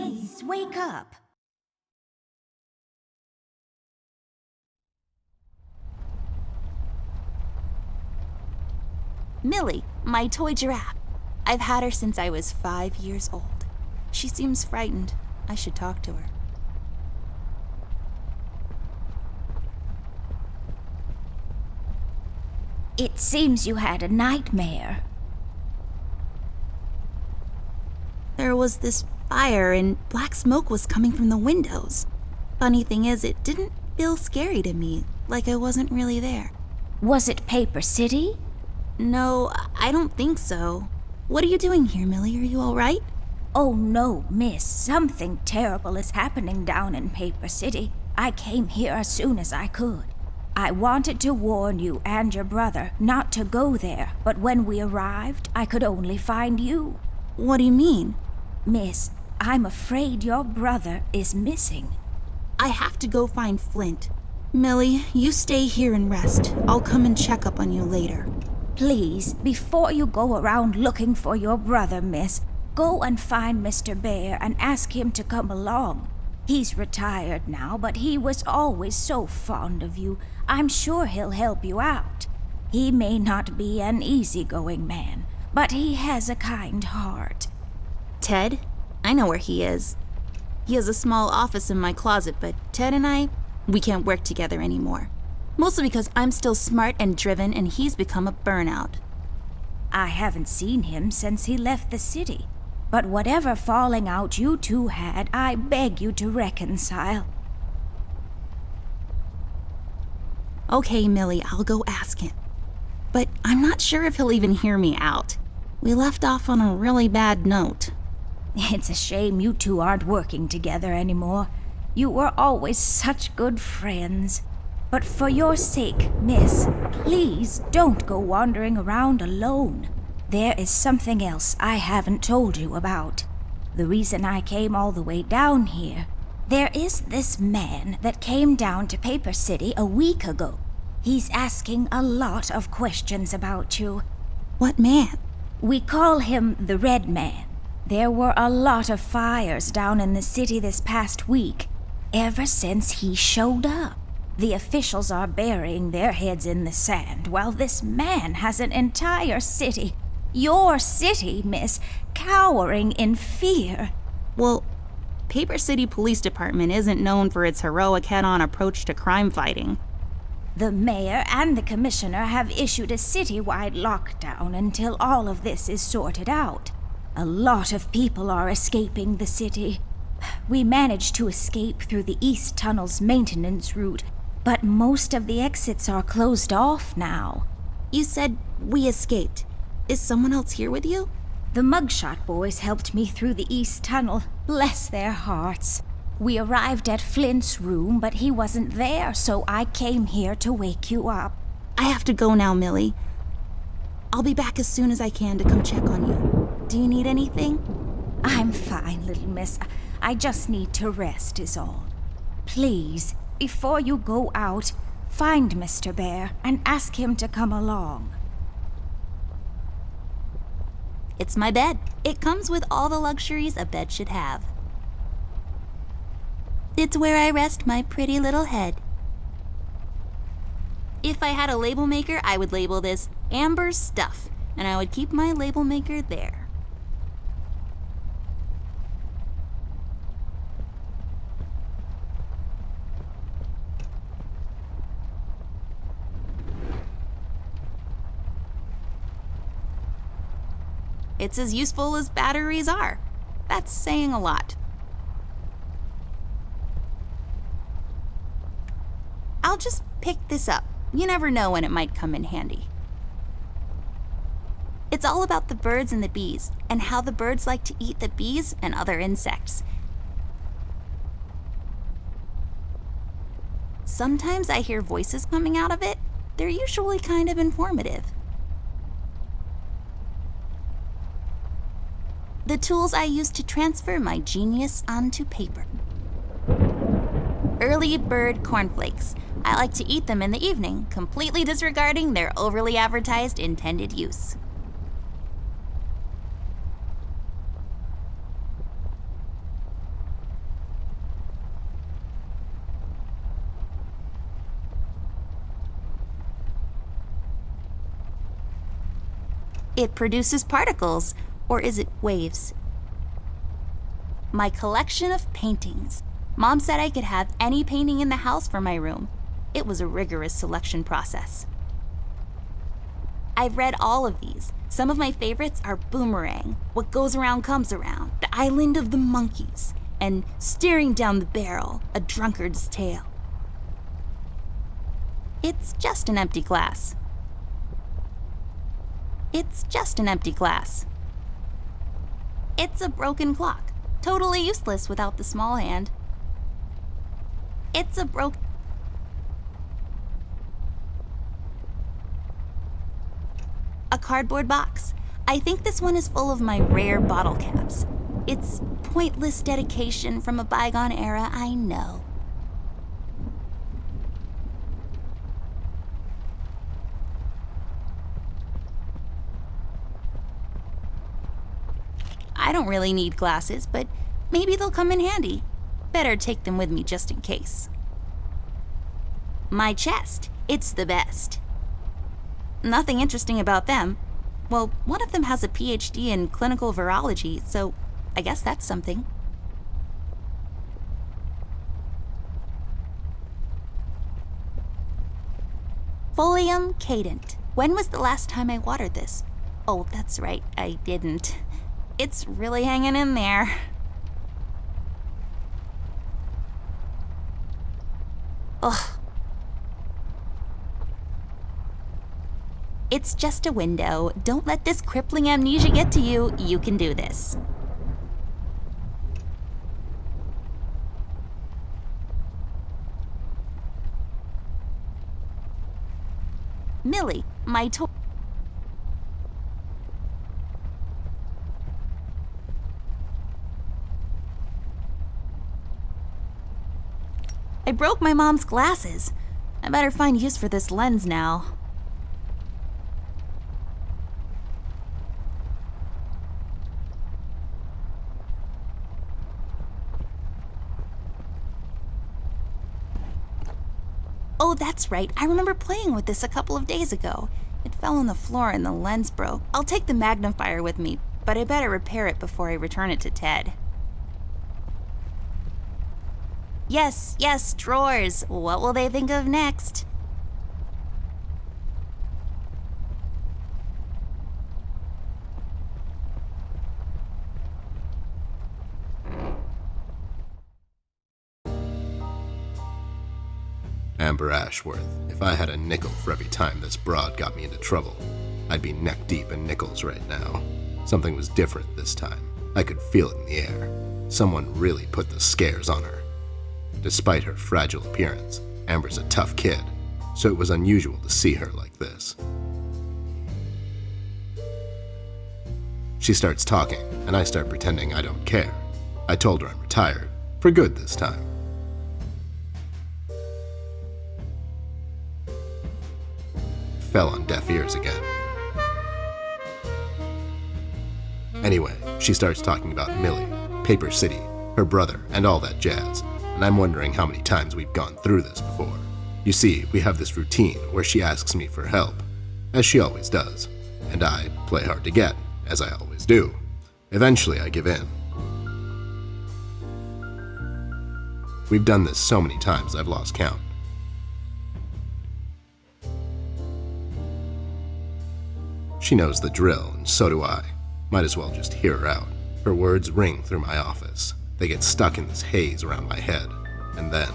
Please wake up. Millie, my toy giraffe. I've had her since I was 5 years old. She seems frightened. I should talk to her. It seems you had a nightmare. There was this fire and black smoke was coming from the windows. Funny thing is, it didn't feel scary to me, like I wasn't really there. Was it Paper City? No, I don't think so. What are you doing here, Millie? Are you all right? Oh no, miss. Something terrible is happening down in Paper City. I came here as soon as I could. I wanted to warn you and your brother not to go there, but when we arrived, I could only find you. What do you mean? Miss, I'm afraid your brother is missing. I have to go find Flint. Millie, you stay here and rest. I'll come and check up on you later. Please, before you go around looking for your brother, miss, go and find Mr. Bear and ask him to come along. He's retired now, but he was always so fond of you. I'm sure he'll help you out. He may not be an easygoing man, but he has a kind heart. Ted? I know where he is. He has a small office in my closet, but Ted and we can't work together anymore. Mostly because I'm still smart and driven and he's become a burnout. I haven't seen him since he left the city. But whatever falling out you two had, I beg you to reconcile. Okay, Millie, I'll go ask him. But I'm not sure if he'll even hear me out. We left off on a really bad note. It's a shame you two aren't working together anymore. You were always such good friends. But for your sake, miss, please don't go wandering around alone. There is something else I haven't told you about. The reason I came all the way down here. There is this man that came down to Paper City a week ago. He's asking a lot of questions about you. What man? We call him the Red Man. There were a lot of fires down in the city this past week, ever since he showed up. The officials are burying their heads in the sand, while this man has an entire city, your city, miss, cowering in fear. Well, Paper City Police Department isn't known for its heroic head-on approach to crime fighting. The mayor and the commissioner have issued a citywide lockdown until all of this is sorted out. A lot of people are escaping the city. We managed to escape through the East Tunnel's maintenance route, but most of the exits are closed off now. You said we escaped. Is someone else here with you? The Mugshot boys helped me through the East Tunnel. Bless their hearts. We arrived at Flint's room, but he wasn't there, so I came here to wake you up. I have to go now, Millie. I'll be back as soon as I can to come check on you. Do you need anything? I'm fine, little miss. I just need to rest is all. Please, before you go out, find Mr. Bear and ask him to come along. It's my bed. It comes with all the luxuries a bed should have. It's where I rest my pretty little head. If I had a label maker, I would label this Amber's Stuff, and I would keep my label maker there. It's as useful as batteries are. That's saying a lot. I'll just pick this up. You never know when it might come in handy. It's all about the birds and the bees, and how the birds like to eat the bees and other insects. Sometimes I hear voices coming out of it. They're usually kind of informative. The tools I use to transfer my genius onto paper. Early bird cornflakes. I like to eat them in the evening, completely disregarding their overly advertised intended use. It produces particles, or is it waves? My collection of paintings. Mom said I could have any painting in the house for my room. It was a rigorous selection process. I've read all of these. Some of my favorites are Boomerang, What Goes Around Comes Around, The Island of the Monkeys, and Staring Down the Barrel, A Drunkard's Tale. It's just an empty glass. It's just an empty glass. It's a broken clock, totally useless without the small hand. It's a cardboard box. I think this one is full of my rare bottle caps. It's pointless dedication from a bygone era, I know. I don't really need glasses, but maybe they'll come in handy. Better take them with me just in case. My chest. It's the best. Nothing interesting about them. Well, one of them has a PhD in clinical virology, so I guess that's something. Folium cadent. When was the last time I watered this? Oh, that's right, I didn't. It's really hanging in there. Ugh. It's just a window. Don't let this crippling amnesia get to you. You can do this. Millie, my toy. I broke my mom's glasses. I better find use for this lens now. Oh, that's right. I remember playing with this a couple of days ago. It fell on the floor and the lens broke. I'll take the magnifier with me, but I better repair it before I return it to Ted. Yes, drawers. What will they think of next? Amber Ashworth, if I had a nickel for every time this broad got me into trouble, I'd be neck deep in nickels right now. Something was different this time. I could feel it in the air. Someone really put the scares on her. Despite her fragile appearance, Amber's a tough kid, so it was unusual to see her like this. She starts talking, and I start pretending I don't care. I told her I'm retired, for good this time. Fell on deaf ears again. Anyway, she starts talking about Millie, Paper City, her brother, and all that jazz, and I'm wondering how many times we've gone through this before. You see, we have this routine where she asks me for help, as she always does, and I play hard to get, as I always do. Eventually, I give in. We've done this so many times I've lost count. She knows the drill, and so do I. Might as well just hear her out. Her words ring through my office. They get stuck in this haze around my head. And then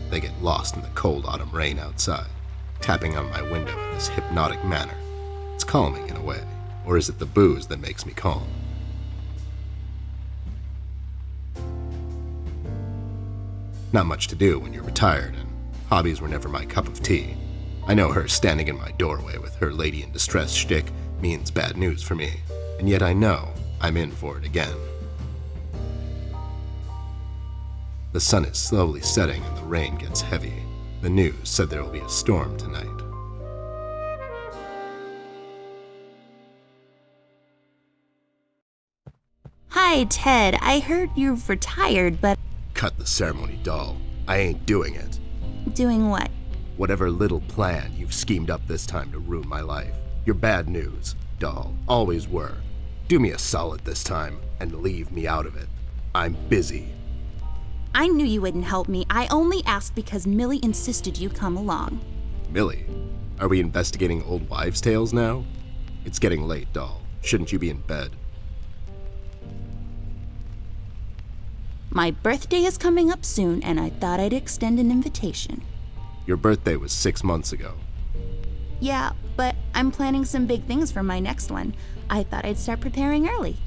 they get lost in the cold autumn rain outside, tapping on my window in this hypnotic manner. It's calming in a way. Or is it the booze that makes me calm? Not much to do when you're retired, and hobbies were never my cup of tea. I know her standing in my doorway with her lady in distress shtick means bad news for me, and yet I know I'm in for it again. The sun is slowly setting and the rain gets heavy. The news said there will be a storm tonight. Hi, Ted. I heard you've retired, but Cut the ceremony, doll. I ain't doing it. doing what? Whatever little plan you've schemed up this time to ruin my life. You're bad news, doll. Always were. Do me a solid this time and leave me out of it. I'm busy. I knew you wouldn't help me. I only asked because Millie insisted you come along. Millie, are we investigating old wives' tales now? It's getting late, doll. Shouldn't you be in bed? My birthday is coming up soon, and I thought I'd extend an invitation. Your birthday was 6 months ago. Yeah, but I'm planning some big things for my next one. I thought I'd start preparing early.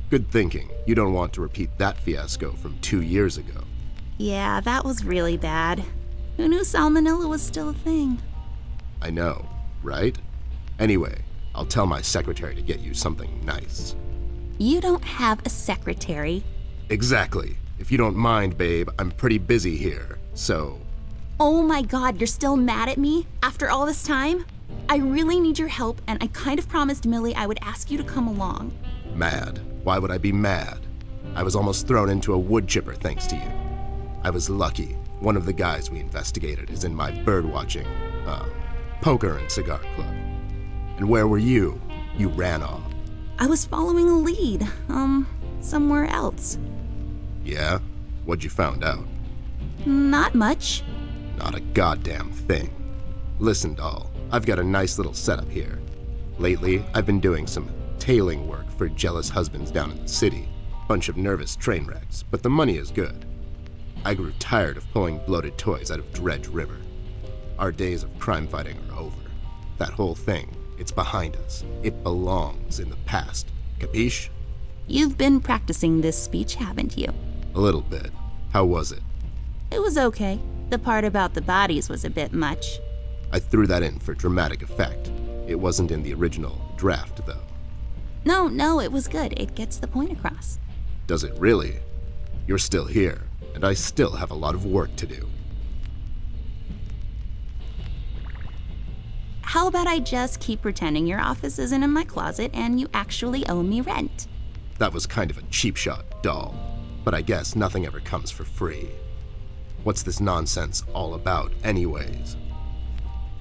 Good thinking. You don't want to repeat that fiasco from 2 years ago. Yeah, that was really bad. Who knew salmonella was still a thing? I know, right? Anyway, I'll tell my secretary to get you something nice. You don't have a secretary. Exactly. If you don't mind, babe, I'm pretty busy here, so... Oh my god, you're still mad at me? After all this time? I really need your help, and I kind of promised Millie I would ask you to come along. Mad? Why would I be mad? I was almost thrown into a wood chipper thanks to you. I was lucky. One of the guys we investigated is in my birdwatching, poker and cigar club. And where were you? You ran off. I was following a lead, somewhere else. Yeah? What'd you found out? Not much. Not a goddamn thing. Listen, doll, I've got a nice little setup here. Lately, I've been doing some tailing work for jealous husbands down in the city. Bunch of nervous train wrecks, but the money is good. I grew tired of pulling bloated toys out of Dredge River. Our days of crime fighting are over. That whole thing, it's behind us. It belongs in the past. Capiche? You've been practicing this speech, haven't you? A little bit. How was it? It was okay. The part about the bodies was a bit much. I threw that in for dramatic effect. It wasn't in the original draft, though. No, it was good. It gets the point across. Does it really? You're still here, and I still have a lot of work to do. How about I just keep pretending your office isn't in my closet and you actually owe me rent? That was kind of a cheap shot, doll. But I guess nothing ever comes for free. What's this nonsense all about, anyways?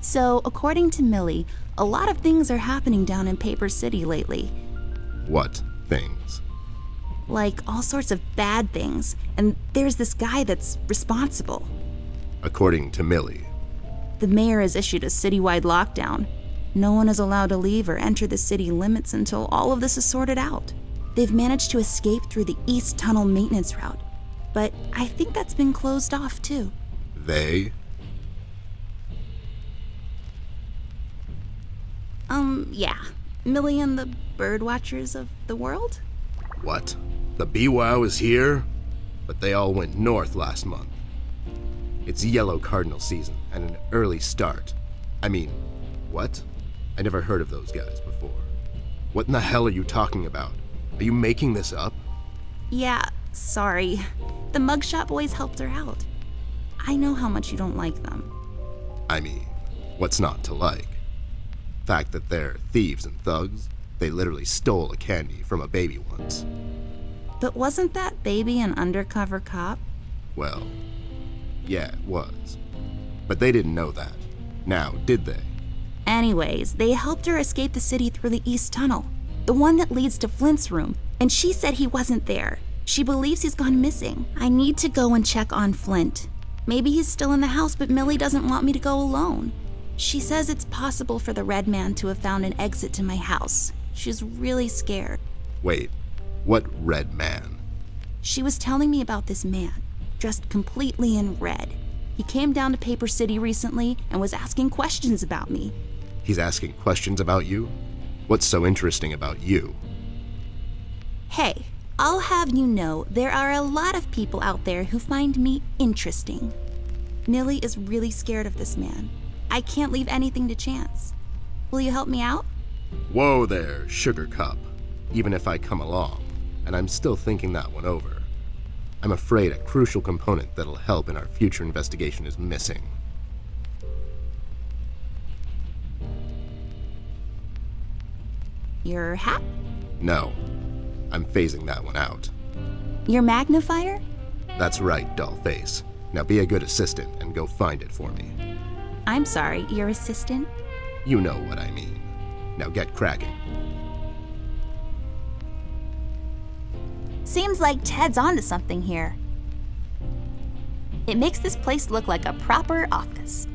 So, according to Millie, a lot of things are happening down in Paper City lately. What things? Like all sorts of bad things. And there's this guy that's responsible. According to Millie. The mayor has issued a citywide lockdown. No one is allowed to leave or enter the city limits until all of this is sorted out. They've managed to escape through the East Tunnel maintenance route, but I think that's been closed off too. They? Yeah. Millie and the bird watchers of the world? What? The BWOW is here? But they all went north last month. It's yellow cardinal season and an early start. I mean, what? I never heard of those guys before. What in the hell are you talking about? Are you making this up? Yeah, sorry. The Mugshot Boys helped her out. I know how much you don't like them. I mean, what's not to like? Fact that they're thieves and thugs? They literally stole a candy from a baby once. But wasn't that baby an undercover cop? Well, yeah, it was. But they didn't know that. Now, did they? Anyways, they helped her escape the city through the East Tunnel, the one that leads to Flint's room, and she said he wasn't there. She believes he's gone missing. I need to go and check on Flint. Maybe he's still in the house, but Millie doesn't want me to go alone. She says it's possible for the Red Man to have found an exit to my house. She's really scared. Wait, what Red Man? She was telling me about this man, dressed completely in red. He came down to Paper City recently and was asking questions about me. He's asking questions about you? What's so interesting about you? Hey, I'll have you know there are a lot of people out there who find me interesting. Nilly is really scared of this man. I can't leave anything to chance. Will you help me out? Whoa there, Sugar Cup. Even if I come along, and I'm still thinking that one over, I'm afraid a crucial component that'll help in our future investigation is missing. Your hat? No, I'm phasing that one out. Your magnifier? That's right, Dollface. Now be a good assistant and go find it for me. I'm sorry, your assistant? You know what I mean. Now get cracking. Seems like Ted's onto something here. It makes this place look like a proper office.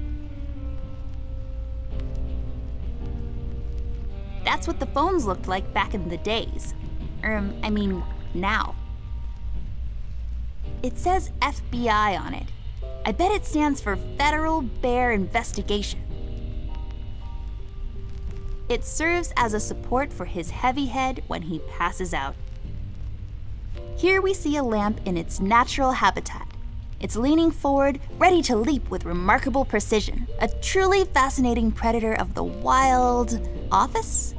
That's what the phones looked like back in the days. Now. It says FBI on it. I bet it stands for Federal Bear Investigation. It serves as a support for his heavy head when he passes out. Here we see a lamp in its natural habitat. It's leaning forward, ready to leap with remarkable precision. A truly fascinating predator of the wild office?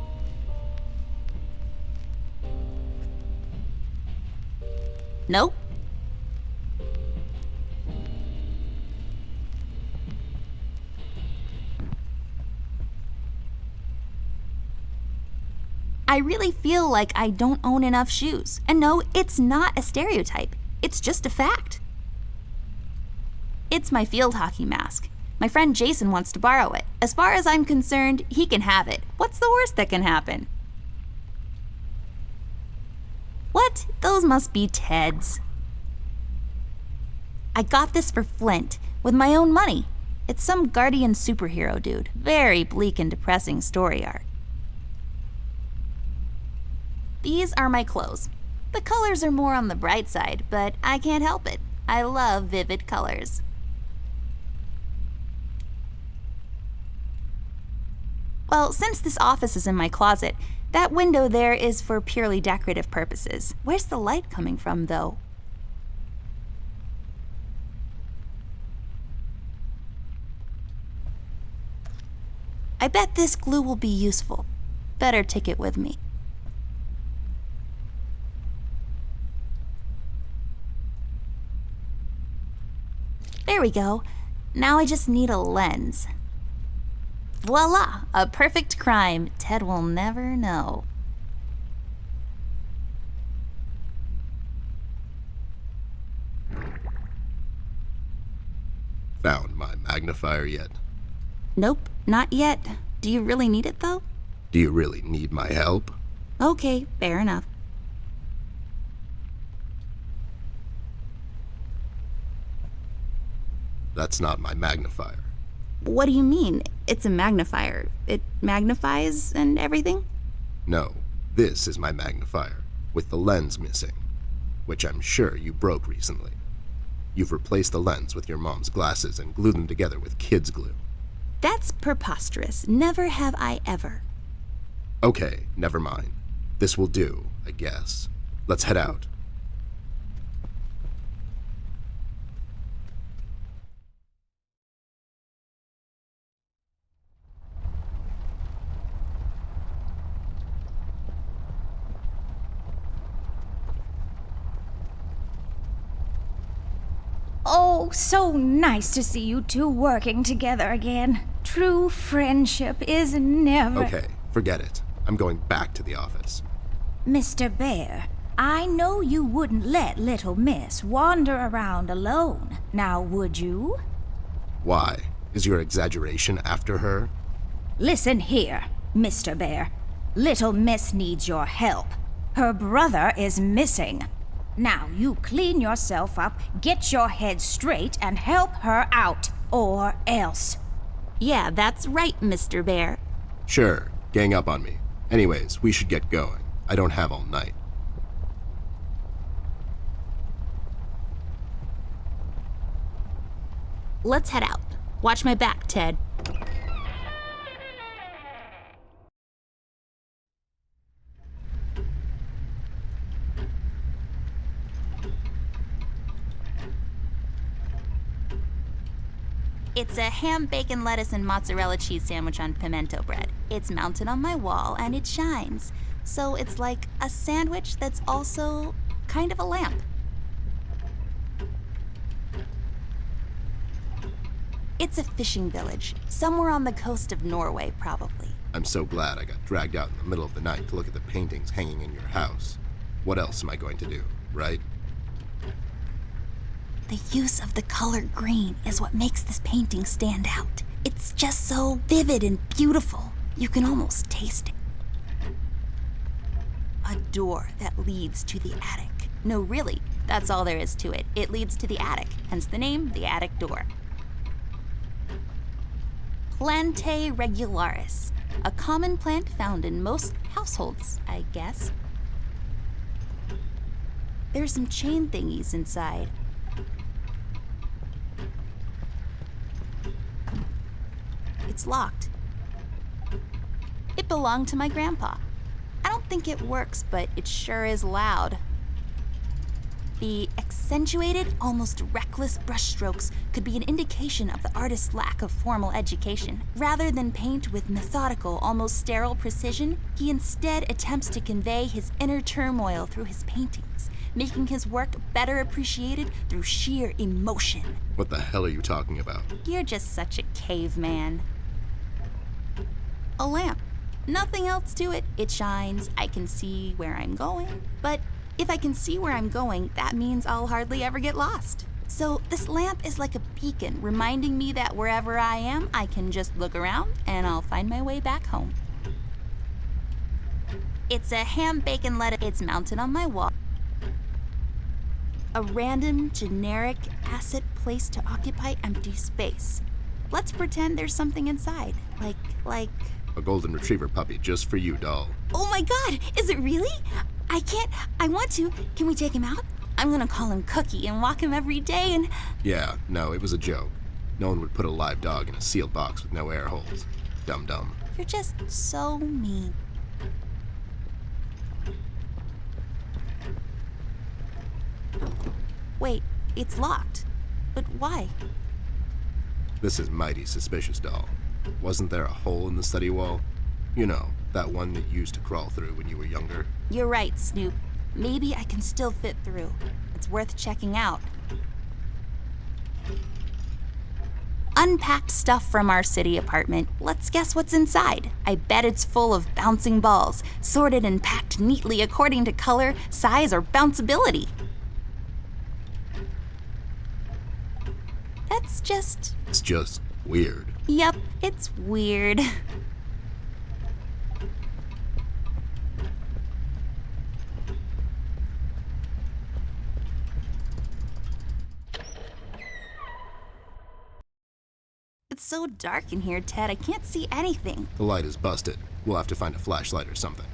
Nope. I really feel like I don't own enough shoes. And no, it's not a stereotype. It's just a fact. It's my field hockey mask. My friend Jason wants to borrow it. As far as I'm concerned, he can have it. What's the worst that can happen? What? Those must be Ted's. I got this for Flint, with my own money. It's some Guardian superhero dude. Very bleak and depressing story arc. These are my clothes. The colors are more on the bright side, but I can't help it. I love vivid colors. Well, since this office is in my closet, that window there is for purely decorative purposes. Where's the light coming from, though? I bet this glue will be useful. Better take it with me. There we go. Now I just need a lens. Voila! A perfect crime Ted will never know. Found my magnifier yet? Nope, not yet. Do you really need it, though? Do you really need my help? Okay, fair enough. That's not my magnifier. What do you mean? It's a magnifier. It magnifies and everything? No, this is my magnifier, with the lens missing, which I'm sure you broke recently. You've replaced the lens with your mom's glasses and glued them together with kids' glue. That's preposterous. Never have I ever. Okay, never mind. This will do, I guess. Let's head out. Oh, so nice to see you two working together again. True friendship is never... Okay, forget it. I'm going back to the office. Mr. Bear, I know you wouldn't let little Miss wander around alone. Now, would you? Why? Is your exaggeration after her? Listen here, Mr. Bear. Little Miss needs your help. Her brother is missing. Now you clean yourself up, get your head straight, and help her out, or else. Yeah, that's right, Mr. Bear. Sure, gang up on me. Anyways, we should get going. I don't have all night. Let's head out. Watch my back, Ted. It's a ham, bacon, lettuce, and mozzarella cheese sandwich on pimento bread. It's mounted on my wall and it shines. So it's like a sandwich that's also kind of a lamp. It's a fishing village, somewhere on the coast of Norway, probably. I'm so glad I got dragged out in the middle of the night to look at the paintings hanging in your house. What else am I going to do, right? The use of the color green is what makes this painting stand out. It's just so vivid and beautiful. You can almost taste it. A door that leads to the attic. No, really, that's all there is to it. It leads to the attic, hence the name, the attic door. Plantae regularis, a common plant found in most households, I guess. There's some chain thingies inside. It's locked. It belonged to my grandpa. I don't think it works, but it sure is loud. The accentuated, almost reckless brushstrokes could be an indication of the artist's lack of formal education. Rather than paint with methodical, almost sterile precision, he instead attempts to convey his inner turmoil through his paintings, making his work better appreciated through sheer emotion. What the hell are you talking about? You're just such a caveman. A lamp. Nothing else to it. It shines. I can see where I'm going. But if I can see where I'm going, that means I'll hardly ever get lost. So this lamp is like a beacon, reminding me that wherever I am, I can just look around and I'll find my way back home. It's a ham, bacon, lettuce. It's mounted on my wall. A random, generic asset placed to occupy empty space. Let's pretend there's something inside. Like... A golden retriever puppy just for you, doll. Oh my god, is it really? I want to. Can we take him out? I'm gonna call him Cookie and walk him every day and... Yeah, no, it was a joke. No one would put a live dog in a sealed box with no air holes. Dum-dum. You're just so mean. Wait, it's locked. But why? This is mighty suspicious, doll. Wasn't there a hole in the study wall? You know, that one that you used to crawl through when you were younger. You're right, Snoop. Maybe I can still fit through. It's worth checking out. Unpacked stuff from our city apartment. Let's guess what's inside. I bet it's full of bouncing balls, sorted and packed neatly according to color, size, or bounceability. That's just... It's just weird. Yep, it's weird. It's so dark in here, Ted. I can't see anything. The light is busted. We'll have to find a flashlight or something.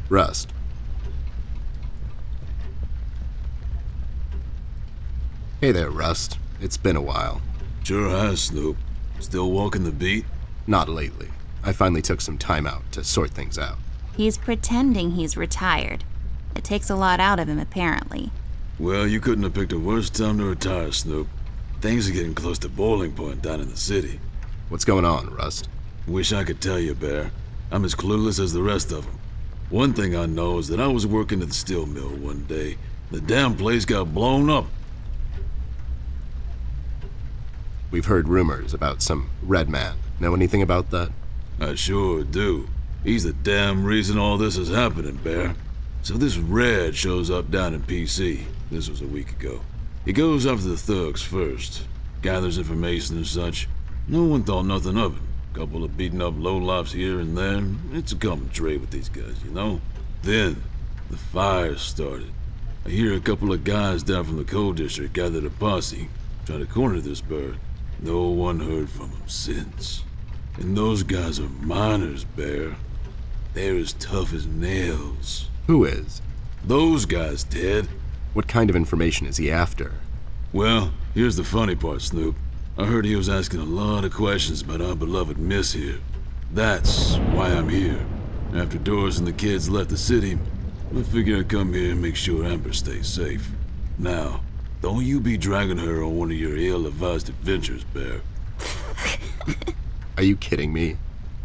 Rust. Hey there, Rust. It's been a while. Sure has, Snoop. Still walking the beat? Not lately. I finally took some time out to sort things out. He's pretending he's retired. It takes a lot out of him, apparently. Well, you couldn't have picked a worse time to retire, Snoop. Things are getting close to boiling point down in the city. What's going on, Rust? Wish I could tell you, Bear. I'm as clueless as the rest of them. One thing I know is that I was working at the steel mill one day. The damn place got blown up. We've heard rumors about some red man. Know anything about that? I sure do. He's the damn reason all this is happening, Bear. So this Red shows up down in PC. This was a week ago. He goes after the thugs first. gathers information and such. No one thought nothing of it. Couple of beaten up lowlifes here and there. It's a common trait with these guys, you know? Then, the fire started. I hear a couple of guys down from the coal district gathered a posse, try to corner this bird. No one heard from them since. And those guys are miners, Bear. They're as tough as nails. Who is? Those guys, Ted. What kind of information is he after? Well, here's the funny part, Snoop. I heard he was asking a lot of questions about our beloved Miss here. That's why I'm here. After Doris and the kids left the city, I figured I'd come here and make sure Amber stays safe. Now, don't you be dragging her on one of your ill-advised adventures, Bear. Are you kidding me?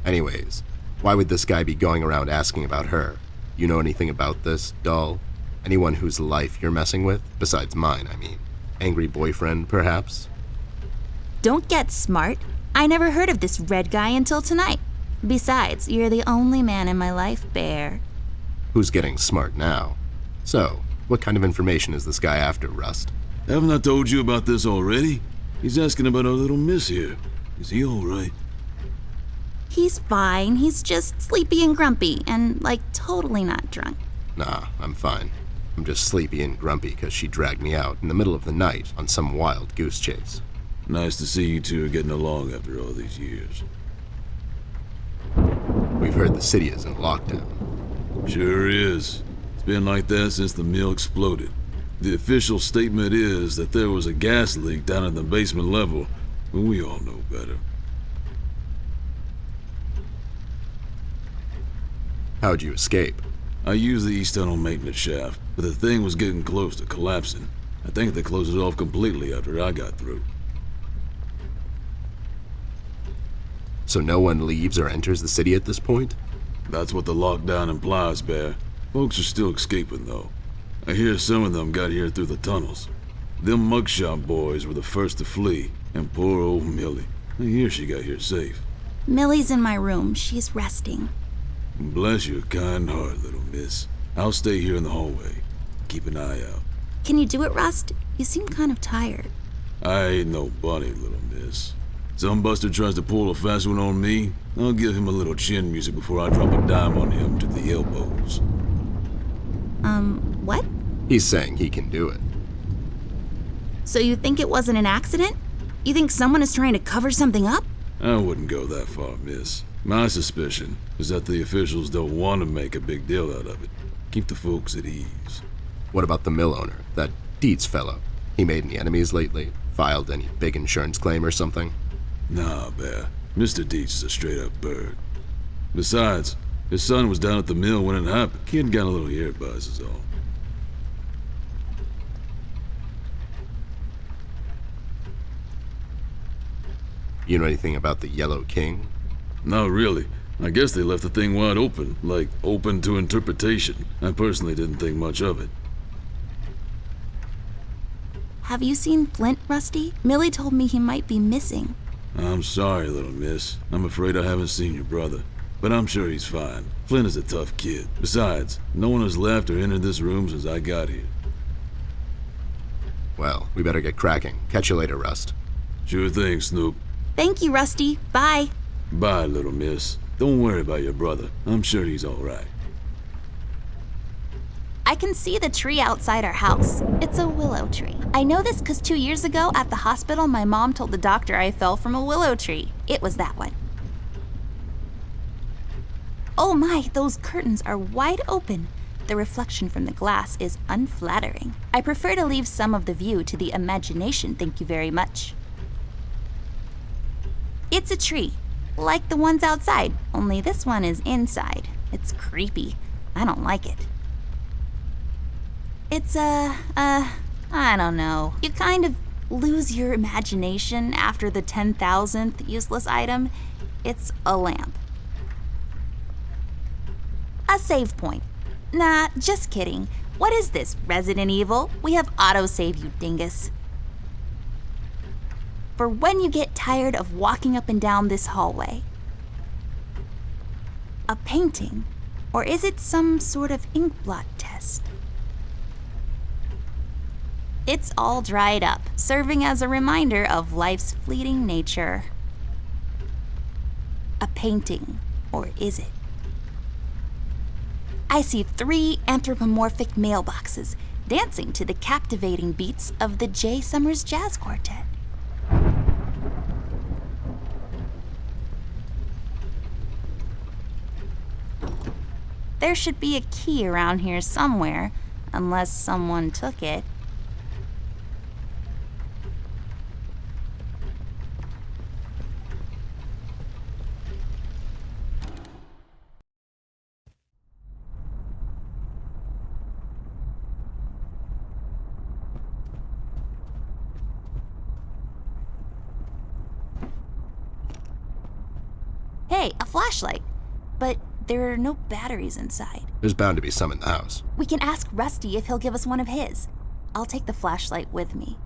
Anyways, why would this guy be going around asking about her? You know anything about this, doll? Anyone whose life you're messing with? Besides mine, I mean. Angry boyfriend, perhaps? Don't get smart. I never heard of this red guy until tonight. Besides, you're the only man in my life, Bear. Who's getting smart now? So, what kind of information is this guy after, Rust? Haven't I told you about this already? He's asking about our little Miss here. Is he alright? He's fine. He's just sleepy and grumpy and, like, totally not drunk. Nah, I'm fine. I'm just sleepy and grumpy because she dragged me out in the middle of the night on some wild goose chase. Nice to see you two are getting along after all these years. We've heard the city is in lockdown. Sure is. It's been like that since the mill exploded. The official statement is that there was a gas leak down at the basement level, but we all know better. How'd you escape? I used the east tunnel maintenance shaft, but the thing was getting close to collapsing. I think they closed it off completely after I got through. So no one leaves or enters the city at this point? That's what the lockdown implies, Bear. Folks are still escaping, though. I hear some of them got here through the tunnels. Them mugshot boys were the first to flee, and poor old Millie. I hear she got here safe. Millie's in my room. She's resting. Bless your kind heart, little miss. I'll stay here in the hallway. Keep an eye out. Can you do it, Rust? You seem kind of tired. I ain't no bunny, little miss. Some buster tries to pull a fast one on me, I'll give him a little chin music before I drop a dime on him to the elbows. What? He's saying he can do it. So you think it wasn't an accident? You think someone is trying to cover something up? I wouldn't go that far, miss. My suspicion is that the officials don't want to make a big deal out of it. Keep the folks at ease. What about the mill owner, that Dietz fellow? He made any enemies lately? Filed any big insurance claim or something? Nah, Bear. Mr. Dietz is a straight-up bird. Besides, his son was down at the mill when it happened. Kid got a little ear buzz is all. You know anything about the Yellow King? Not really. I guess they left the thing wide open, like open to interpretation. I personally didn't think much of it. Have you seen Flint, Rusty? Millie told me he might be missing. I'm sorry, little miss. I'm afraid I haven't seen your brother. But I'm sure he's fine. Flint is a tough kid. Besides, no one has left or entered this room since I got here. Well, we better get cracking. Catch you later, Rust. Sure thing, Snoop. Thank you, Rusty. Bye. Bye, little miss. Don't worry about your brother. I'm sure he's all right. I can see the tree outside our house. It's a willow tree. I know this because 2 years ago at the hospital, my mom told the doctor I fell from a willow tree. It was that one. Oh my, those curtains are wide open. The reflection from the glass is unflattering. I prefer to leave some of the view to the imagination, thank you very much. It's a tree, like the ones outside, only this one is inside. It's creepy. I don't like it. It's I don't know. You kind of lose your imagination after the 10,000th useless item. It's a lamp. A save point. Nah, just kidding. What is this, Resident Evil? We have autosave, you dingus. For when you get tired of walking up and down this hallway. A painting? Or is it some sort of ink blot test? It's all dried up, serving as a reminder of life's fleeting nature. A painting, or is it? I see 3 anthropomorphic mailboxes dancing to the captivating beats of the J. Summers Jazz Quartet. There should be a key around here somewhere, unless someone took it. Hey, a flashlight. But there are no batteries inside. There's bound to be some in the house. We can ask Rusty if he'll give us one of his. I'll take the flashlight with me.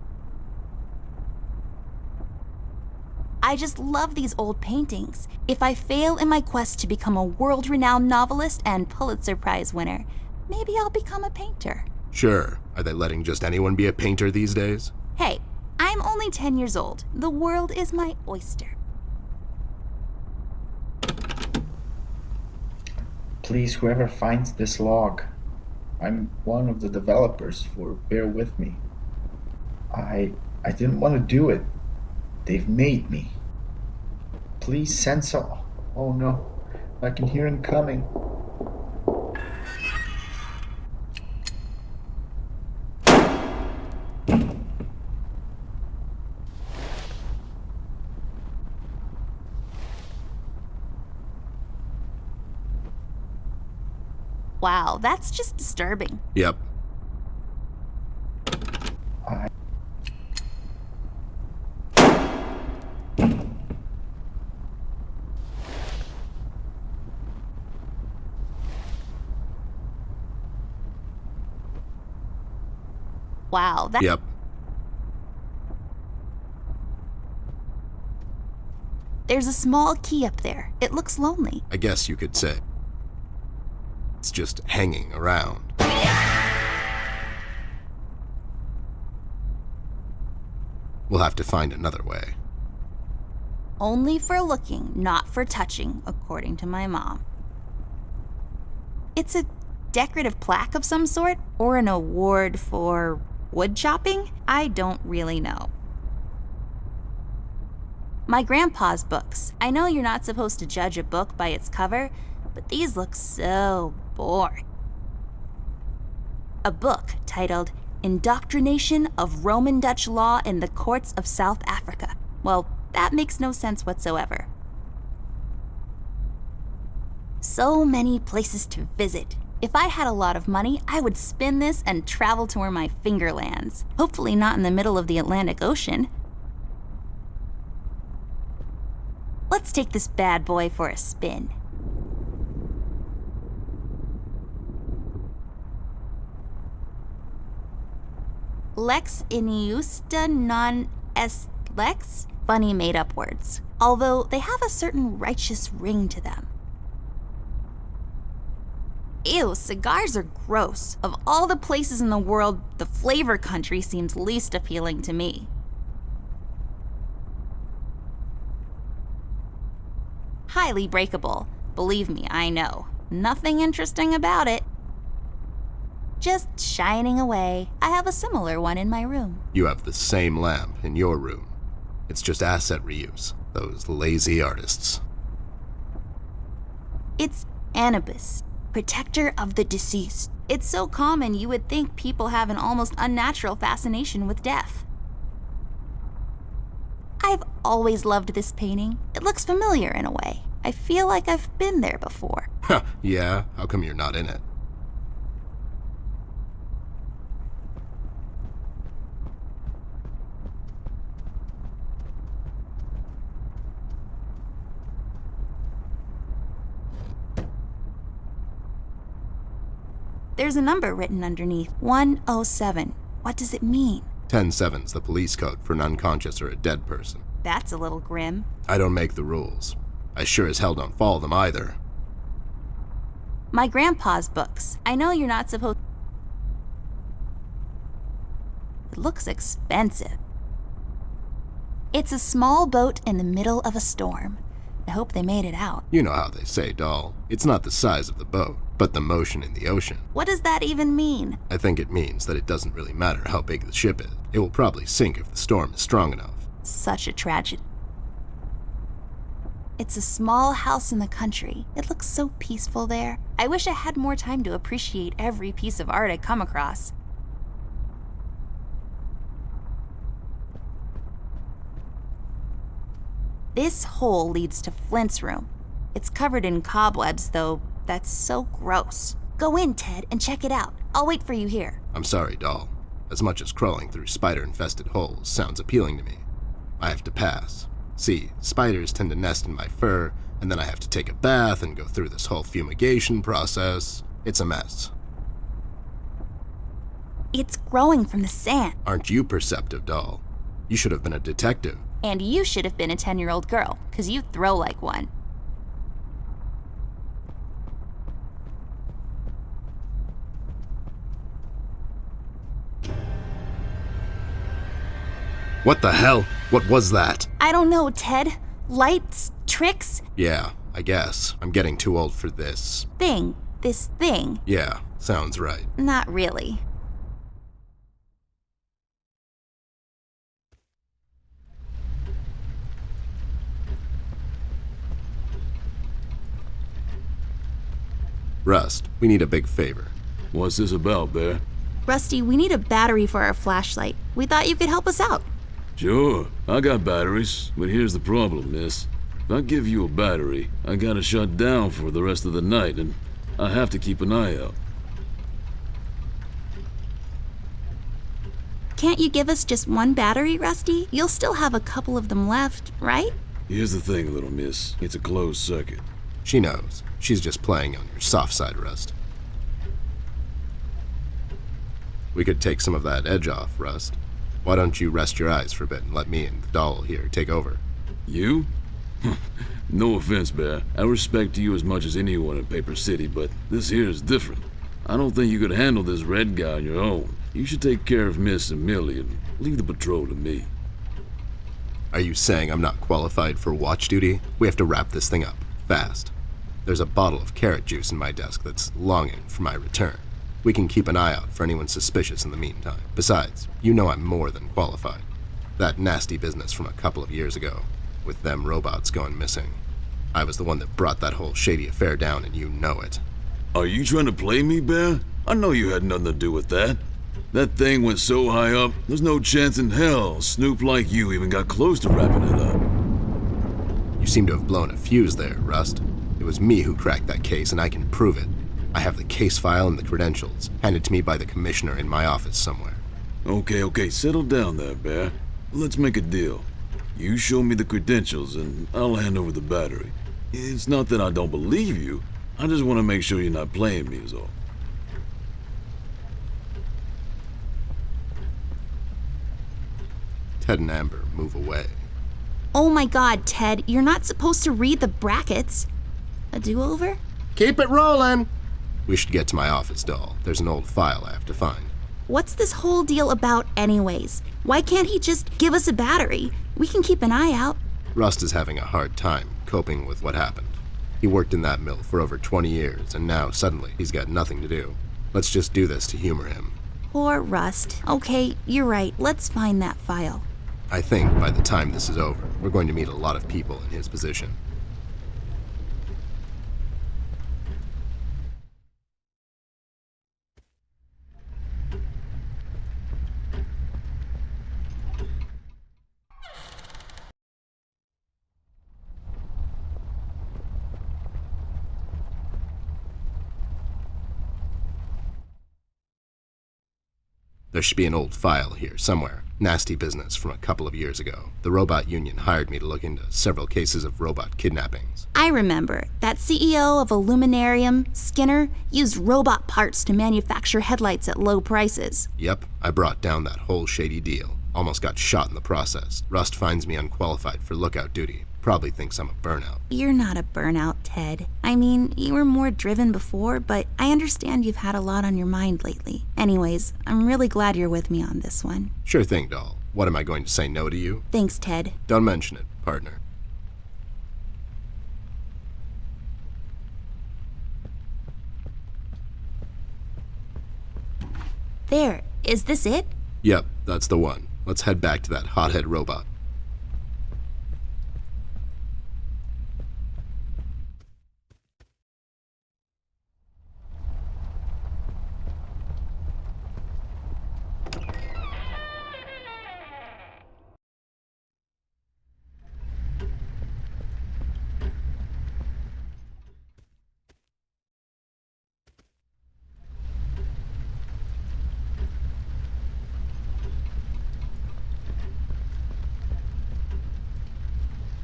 I just love these old paintings. If I fail in my quest to become a world-renowned novelist and Pulitzer Prize winner, maybe I'll become a painter. Sure. Are they letting just anyone be a painter these days? Hey, I'm only 10 years old. The world is my oyster. Please, whoever finds this log, I'm one of the developers, for bear with me. I didn't want to do it. They've made me. Please send some. Oh no, I can hear him coming. Wow, that's just disturbing. Yep. I Wow, that. Yep. There's a small key up there. It looks lonely. I guess you could say. It's just hanging around. We'll have to find another way. Only for looking, not for touching, according to my mom. It's a decorative plaque of some sort, or an award for wood chopping? I don't really know. My grandpa's books. I know you're not supposed to judge a book by its cover, but these look so boring. A book titled Indoctrination of Roman Dutch Law in the Courts of South Africa. Well, that makes no sense whatsoever. So many places to visit. If I had a lot of money, I would spin this and travel to where my finger lands. Hopefully not in the middle of the Atlantic Ocean. Let's take this bad boy for a spin. Lex iniusta non est lex? Funny made-up words. Although they have a certain righteous ring to them. Ew, cigars are gross. Of all the places in the world, the flavor country seems least appealing to me. Highly breakable. Believe me, I know. Nothing interesting about it. Just shining away. I have a similar one in my room. You have the same lamp in your room. It's just asset reuse. Those lazy artists. It's Anubis, protector of the deceased. It's so common you would think people have an almost unnatural fascination with death. I've always loved this painting. It looks familiar in a way. I feel like I've been there before. Huh, yeah? How come you're not in it? There's a number written underneath. 107. What does it mean? 10-7's the police code for an unconscious or a dead person. That's a little grim. I don't make the rules. I sure as hell don't follow them either. My grandpa's books. I know you're not supposed... It looks expensive. It's a small boat in the middle of a storm. I hope they made it out. You know how they say, doll. It's not the size of the boat, but the motion in the ocean. What does that even mean? I think it means that it doesn't really matter how big the ship is. It will probably sink if the storm is strong enough. Such a tragedy. It's a small house in the country. It looks so peaceful there. I wish I had more time to appreciate every piece of art I come across. This hole leads to Flint's room. It's covered in cobwebs, though. That's so gross. Go in, Ted, and check it out. I'll wait for you here. I'm sorry, doll. As much as crawling through spider-infested holes sounds appealing to me, I have to pass. See, spiders tend to nest in my fur, and then I have to take a bath and go through this whole fumigation process. It's a mess. It's growing from the sand. Aren't you perceptive, doll? You should have been a detective. And you should have been a 10-year-old girl, 'cause you throw like one. What the hell? What was that? I don't know, Ted. Lights? Tricks? Yeah, I guess. I'm getting too old for this. This thing. Yeah, sounds right. Not really. Rust, we need a big favor. What's this about, Bear? Rusty, we need a battery for our flashlight. We thought you could help us out. Sure, I got batteries, but here's the problem, miss. If I give you a battery, I gotta shut down for the rest of the night, and I have to keep an eye out. Can't you give us just one battery, Rusty? You'll still have a couple of them left, right? Here's the thing, little miss. It's a closed circuit. She knows. She's just playing on your soft side, Rust. We could take some of that edge off, Rust. Why don't you rest your eyes for a bit and let me and the doll here take over? You? No offense, Bear. I respect you as much as anyone in Paper City, but this here is different. I don't think you could handle this red guy on your own. You should take care of Miss and Millie and leave the patrol to me. Are you saying I'm not qualified for watch duty? We have to wrap this thing up, fast. There's a bottle of carrot juice in my desk that's longing for my return. We can keep an eye out for anyone suspicious in the meantime. Besides, you know I'm more than qualified. That nasty business from a couple of years ago, with them robots going missing. I was the one that brought that whole shady affair down, and you know it. Are you trying to play me, Bear? I know you had nothing to do with that. That thing went so high up, there's no chance in hell Snoop like you even got close to wrapping it up. You seem to have blown a fuse there, Rust. It was me who cracked that case, and I can prove it. I have the case file and the credentials, handed to me by the commissioner in my office somewhere. Okay, settle down there, Bear. Let's make a deal. You show me the credentials, and I'll hand over the battery. It's not that I don't believe you. I just want to make sure you're not playing me is all. Ted and Amber move away. Oh my god, Ted, you're not supposed to read the brackets. A do-over? Keep it rolling! We should get to my office, doll. There's an old file I have to find. What's this whole deal about anyways? Why can't he just give us a battery? We can keep an eye out. Rust is having a hard time coping with what happened. He worked in that mill for over 20 years, and now suddenly he's got nothing to do. Let's just do this to humor him. Poor Rust. Okay, you're right. Let's find that file. I think by the time this is over, we're going to meet a lot of people in his position. There should be an old file here somewhere. Nasty business from a couple of years ago. The Robot Union hired me to look into several cases of robot kidnappings. I remember. That CEO of Illuminarium, Skinner, used robot parts to manufacture headlights at low prices. Yep, I brought down that whole shady deal. Almost got shot in the process. Rust finds me unqualified for lookout duty. Probably thinks I'm a burnout. You're not a burnout, Ted. I mean, you were more driven before, but I understand you've had a lot on your mind lately. Anyways, I'm really glad you're with me on this one. Sure thing, doll. What am I going to say no to you? Thanks, Ted. Don't mention it, partner. There, is this it? Yep, that's the one. Let's head back to that hothead robot.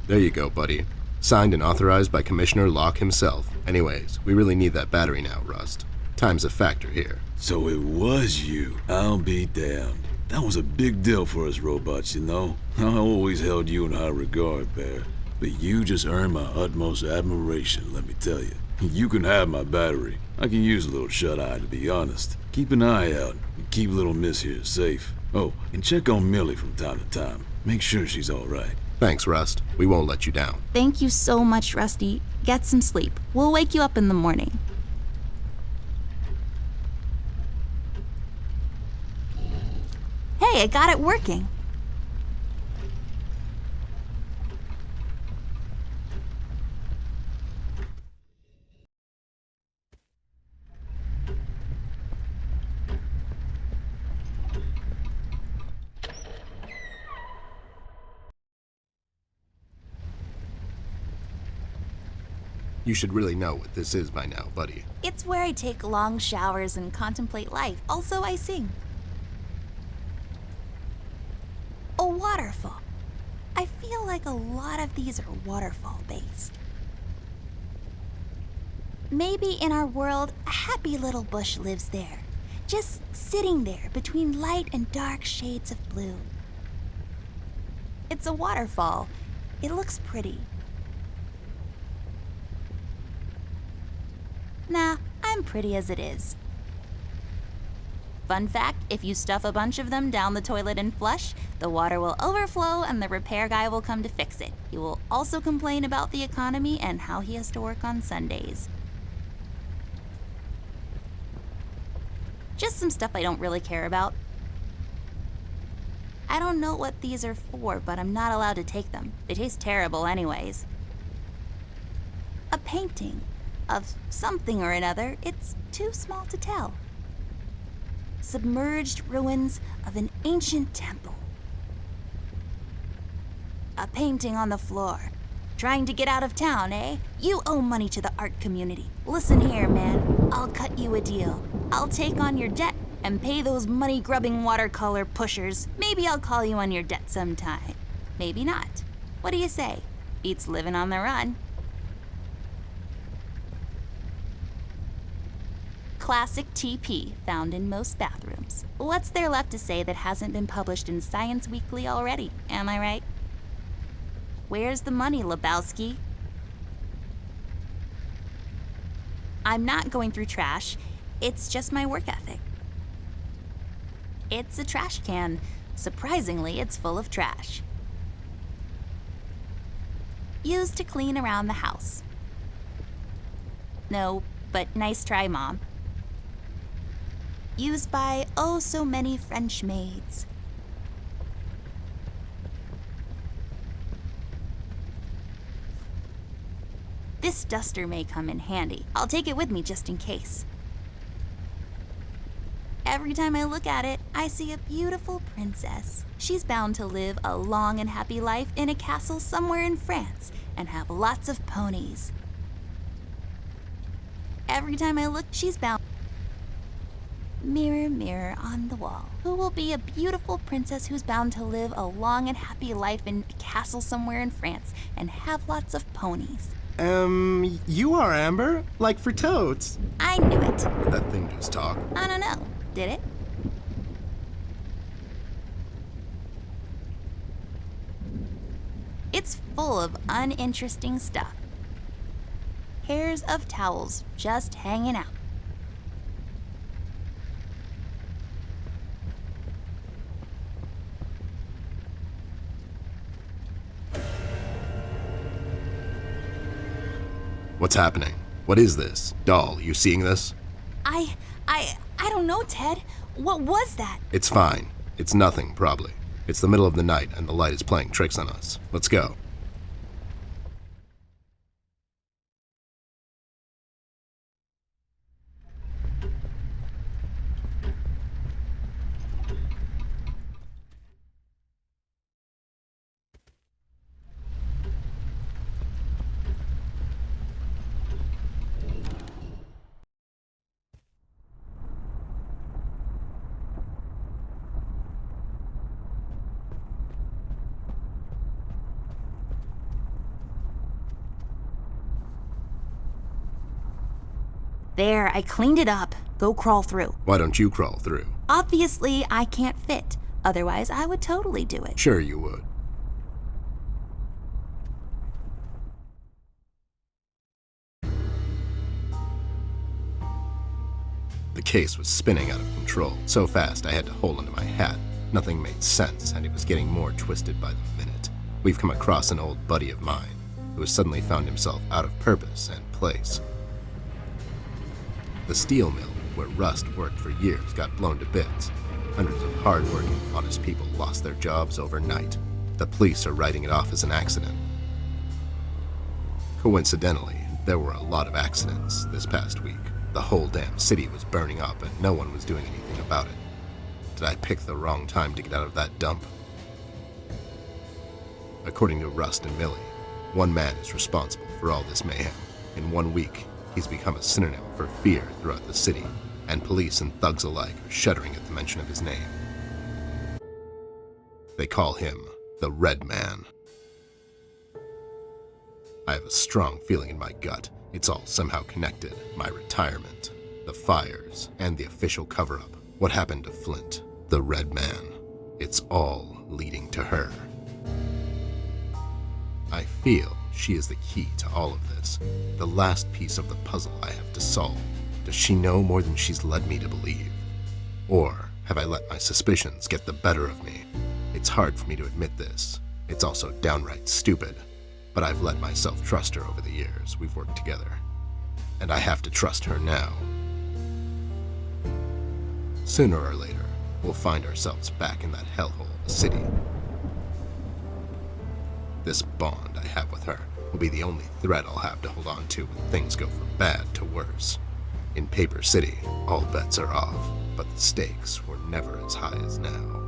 There you go, buddy. Signed and authorized by Commissioner Locke himself. Anyways, we really need that battery now, Rust. Time's a factor here. So it was you. I'll be damned. That was a big deal for us robots, you know? I always held you in high regard, Bear. But you just earned my utmost admiration, let me tell you. You can have my battery. I can use a little shut-eye, to be honest. Keep an eye out and keep little Miss here safe. Oh, and check on Millie from time to time. Make sure she's all right. Thanks, Rust. We won't let you down. Thank you so much, Rusty. Get some sleep. We'll wake you up in the morning. Hey, I got it working. You should really know what this is by now, buddy. It's where I take long showers and contemplate life. Also, I sing. A waterfall. I feel like a lot of these are waterfall-based. Maybe in our world, a happy little bush lives there, just sitting there between light and dark shades of blue. It's a waterfall. It looks pretty. Nah, I'm pretty as it is. Fun fact, if you stuff a bunch of them down the toilet and flush, the water will overflow and the repair guy will come to fix it. He will also complain about the economy and how he has to work on Sundays. Just some stuff I don't really care about. I don't know what these are for, but I'm not allowed to take them. They taste terrible anyways. A painting of something or another, it's too small to tell. Submerged ruins of an ancient temple. A painting on the floor. Trying to get out of town, eh? You owe money to the art community. Listen here, man. I'll cut you a deal. I'll take on your debt and pay those money-grubbing watercolor pushers. Maybe I'll call you on your debt sometime. Maybe not. What do you say? Beats living on the run. Classic TP found in most bathrooms. What's there left to say that hasn't been published in Science Weekly already? Am I right? Where's the money, Lebowski? I'm not going through trash. It's just my work ethic. It's a trash can. Surprisingly, it's full of trash. Used to clean around the house. No, but nice try, Mom. Used by oh so many French maids. This duster may come in handy. I'll take it with me just in case. Every time I look at it, I see a beautiful princess. She's bound to live a long and happy life in a castle somewhere in France and have lots of ponies. Every time I look, she's bound. Mirror, mirror on the wall. Who will be a beautiful princess who's bound to live a long and happy life in a castle somewhere in France and have lots of ponies? You are, Amber. Like for totes. I knew it. Did that thing just talk? I don't know. Did it? It's full of uninteresting stuff. Pairs of towels just hanging out. What's happening? What is this? Doll, you seeing this? I don't know, Ted. What was that? It's fine. It's nothing, probably. It's the middle of the night and the light is playing tricks on us. Let's go. There, I cleaned it up. Go crawl through. Why don't you crawl through? Obviously, I can't fit. Otherwise, I would totally do it. Sure you would. The case was spinning out of control. So fast I had to hold onto my hat. Nothing made sense, and it was getting more twisted by the minute. We've come across an old buddy of mine who has suddenly found himself out of purpose and place. The steel mill, where Rust worked for years, got blown to bits. Hundreds of hard-working, honest people lost their jobs overnight. The police are writing it off as an accident. Coincidentally, there were a lot of accidents this past week. The whole damn city was burning up and no one was doing anything about it. Did I pick the wrong time to get out of that dump? According to Rust and Millie, one man is responsible for all this mayhem. In 1 week, he's become a synonym for fear throughout the city, and police and thugs alike are shuddering at the mention of his name. They call him the Red Man. I have a strong feeling in my gut it's all somehow connected. My retirement, the fires, and the official cover-up. What happened to Flint, the Red Man? It's all leading to her. I feel she is the key to all of this, the last piece of the puzzle I have to solve. Does she know more than she's led me to believe? Or have I let my suspicions get the better of me? It's hard for me to admit this. It's also downright stupid. But I've let myself trust her over the years we've worked together. And I have to trust her now. Sooner or later, we'll find ourselves back in that hellhole of a city. This bond I have with her will be the only thread I'll have to hold on to when things go from bad to worse. In Paper City, all bets are off, but the stakes were never as high as now.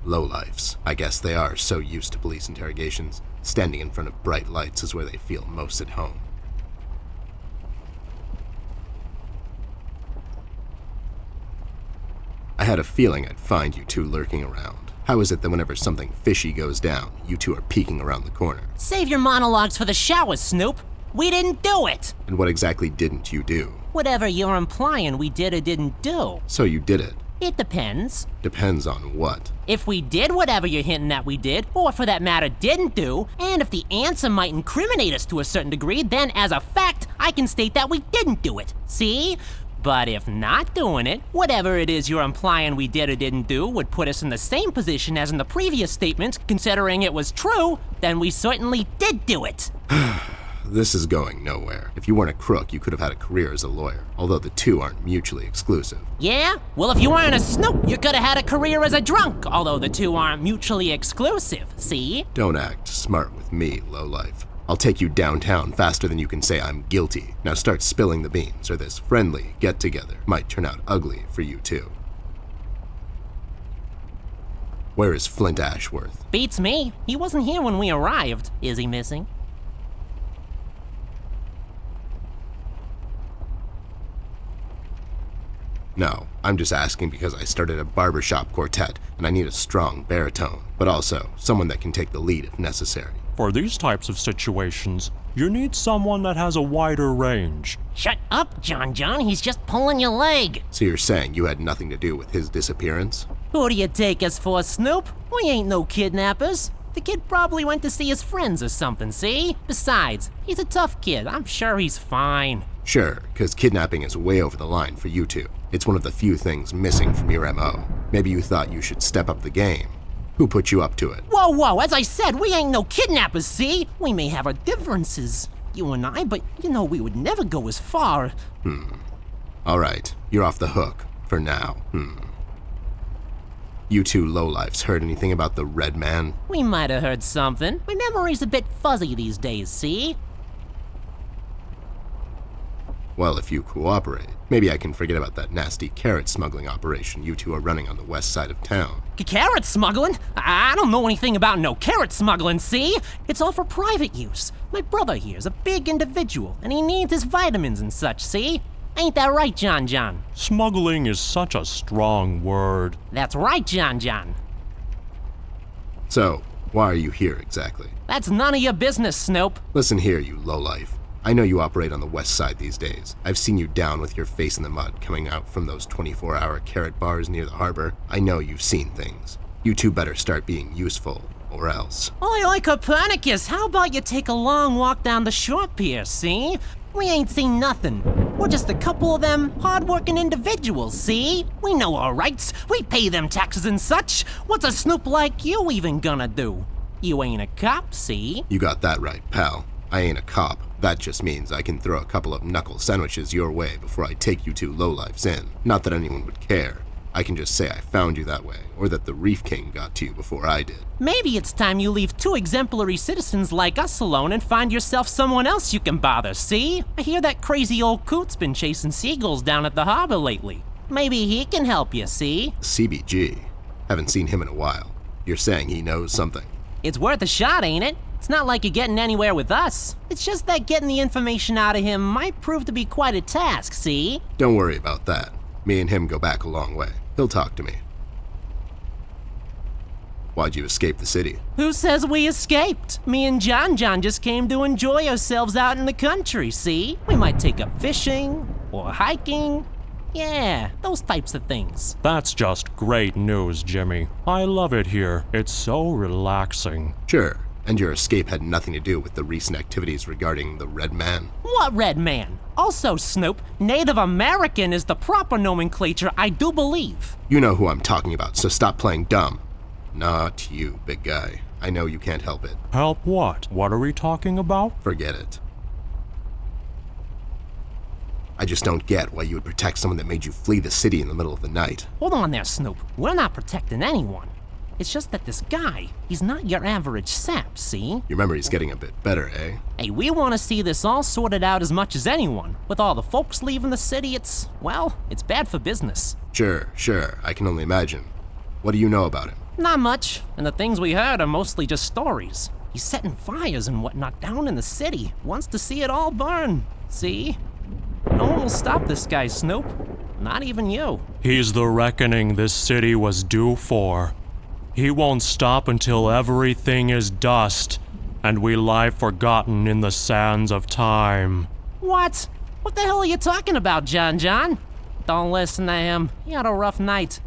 Lowlifes. I guess they are so used to police interrogations. Standing in front of bright lights is where they feel most at home. I had a feeling I'd find you two lurking around. How is it that whenever something fishy goes down, you two are peeking around the corner? Save your monologues for the shower, Snoop. We didn't do it. And what exactly didn't you do? Whatever you're implying we did or didn't do. So you did it. It depends. Depends on what? If we did whatever you're hinting that we did, or for that matter didn't do, and if the answer might incriminate us to a certain degree, then as a fact, I can state that we didn't do it. See? But if not doing it, whatever it is you're implying we did or didn't do would put us in the same position as in the previous statement, considering it was true, then we certainly did do it. This is going nowhere. If you weren't a crook, you could have had a career as a lawyer, although the two aren't mutually exclusive. Yeah? Well, if you weren't a Snoop, you could have had a career as a drunk, although the two aren't mutually exclusive, see? Don't act smart with me, lowlife. I'll take you downtown faster than you can say I'm guilty. Now start spilling the beans, or this friendly get-together might turn out ugly for you too. Where is Flint Ashworth? Beats me. He wasn't here when we arrived. Is he missing? No, I'm just asking because I started a barbershop quartet and I need a strong baritone, but also someone that can take the lead if necessary. For these types of situations, You need someone that has a wider range. Shut up, John. He's just pulling your leg. So you're saying you had nothing to do with his disappearance? Who do you take us for, Snoop? We ain't no kidnappers. The kid probably went to see his friends or something, see? Besides, he's a tough kid. I'm sure he's fine. Sure, because kidnapping is way over the line for you two. It's one of the few things missing from your MO. Maybe you thought you should step up the game. Who put you up to it? Whoa, as I said, we ain't no kidnappers, see? We may have our differences, you and I, but we would never go as far. All right, you're off the hook. For now. You two lowlifes heard anything about the Red Man? We might have heard something. My memory's a bit fuzzy these days, see? Well, if you cooperate, maybe I can forget about that nasty carrot smuggling operation you two are running on the west side of town. Carrot smuggling? I don't know anything about no carrot smuggling, see? It's all for private use. My brother here's a big individual, and he needs his vitamins and such, see? Ain't that right, John? Smuggling is such a strong word. That's right, John. So, why are you here exactly? That's none of your business, Snoop. Listen here, you lowlife. I know you operate on the west side these days. I've seen you down with your face in the mud coming out from those 24-hour carrot bars near the harbor. I know you've seen things. You two better start being useful, or else. Oi, Copernicus, how about you take a long walk down the shore pier, see? We ain't seen nothing. We're just a couple of them hard-working individuals, see? We know our rights. We pay them taxes and such. What's a snoop like you even gonna do? You ain't a cop, see? You got that right, pal. I ain't a cop. That just means I can throw a couple of knuckle sandwiches your way before I take you two lowlifes in. Not that anyone would care. I can just say I found you that way, or that the Reef King got to you before I did. Maybe it's time you leave two exemplary citizens like us alone and find yourself someone else you can bother, see? I hear that crazy old coot's been chasing seagulls down at the harbor lately. Maybe he can help you, see? CBG. Haven't seen him in a while. You're saying he knows something? It's worth a shot, ain't it? It's not like you're getting anywhere with us. It's just that getting the information out of him might prove to be quite a task, see? Don't worry about that. Me and him go back a long way. He'll talk to me. Why'd you escape the city? Who says we escaped? Me and John just came to enjoy ourselves out in the country, see? We might take up fishing or hiking. Yeah, those types of things. That's just great news, Jimmy. I love it here. It's so relaxing. Sure. And your escape had nothing to do with the recent activities regarding the Red Man? What Red Man? Also, Snoop, Native American is the proper nomenclature, I do believe. You know who I'm talking about, so stop playing dumb. Not you, big guy. I know you can't help it. Help what? What are we talking about? Forget it. I just don't get why you would protect someone that made you flee the city in the middle of the night. Hold on there, Snoop. We're not protecting anyone. It's just that this guy, he's not your average sap, see? Your memory's getting a bit better, eh? Hey, we want to see this all sorted out as much as anyone. With all the folks leaving the city, it's bad for business. Sure. I can only imagine. What do you know about him? Not much, and the things we heard are mostly just stories. He's setting fires and whatnot down in the city. Wants to see it all burn, see? No one will stop this guy, Snoop. Not even you. He's the reckoning this city was due for. He won't stop until everything is dust, and we lie forgotten in the sands of time. What? What the hell are you talking about, John? Don't listen to him. He had a rough night.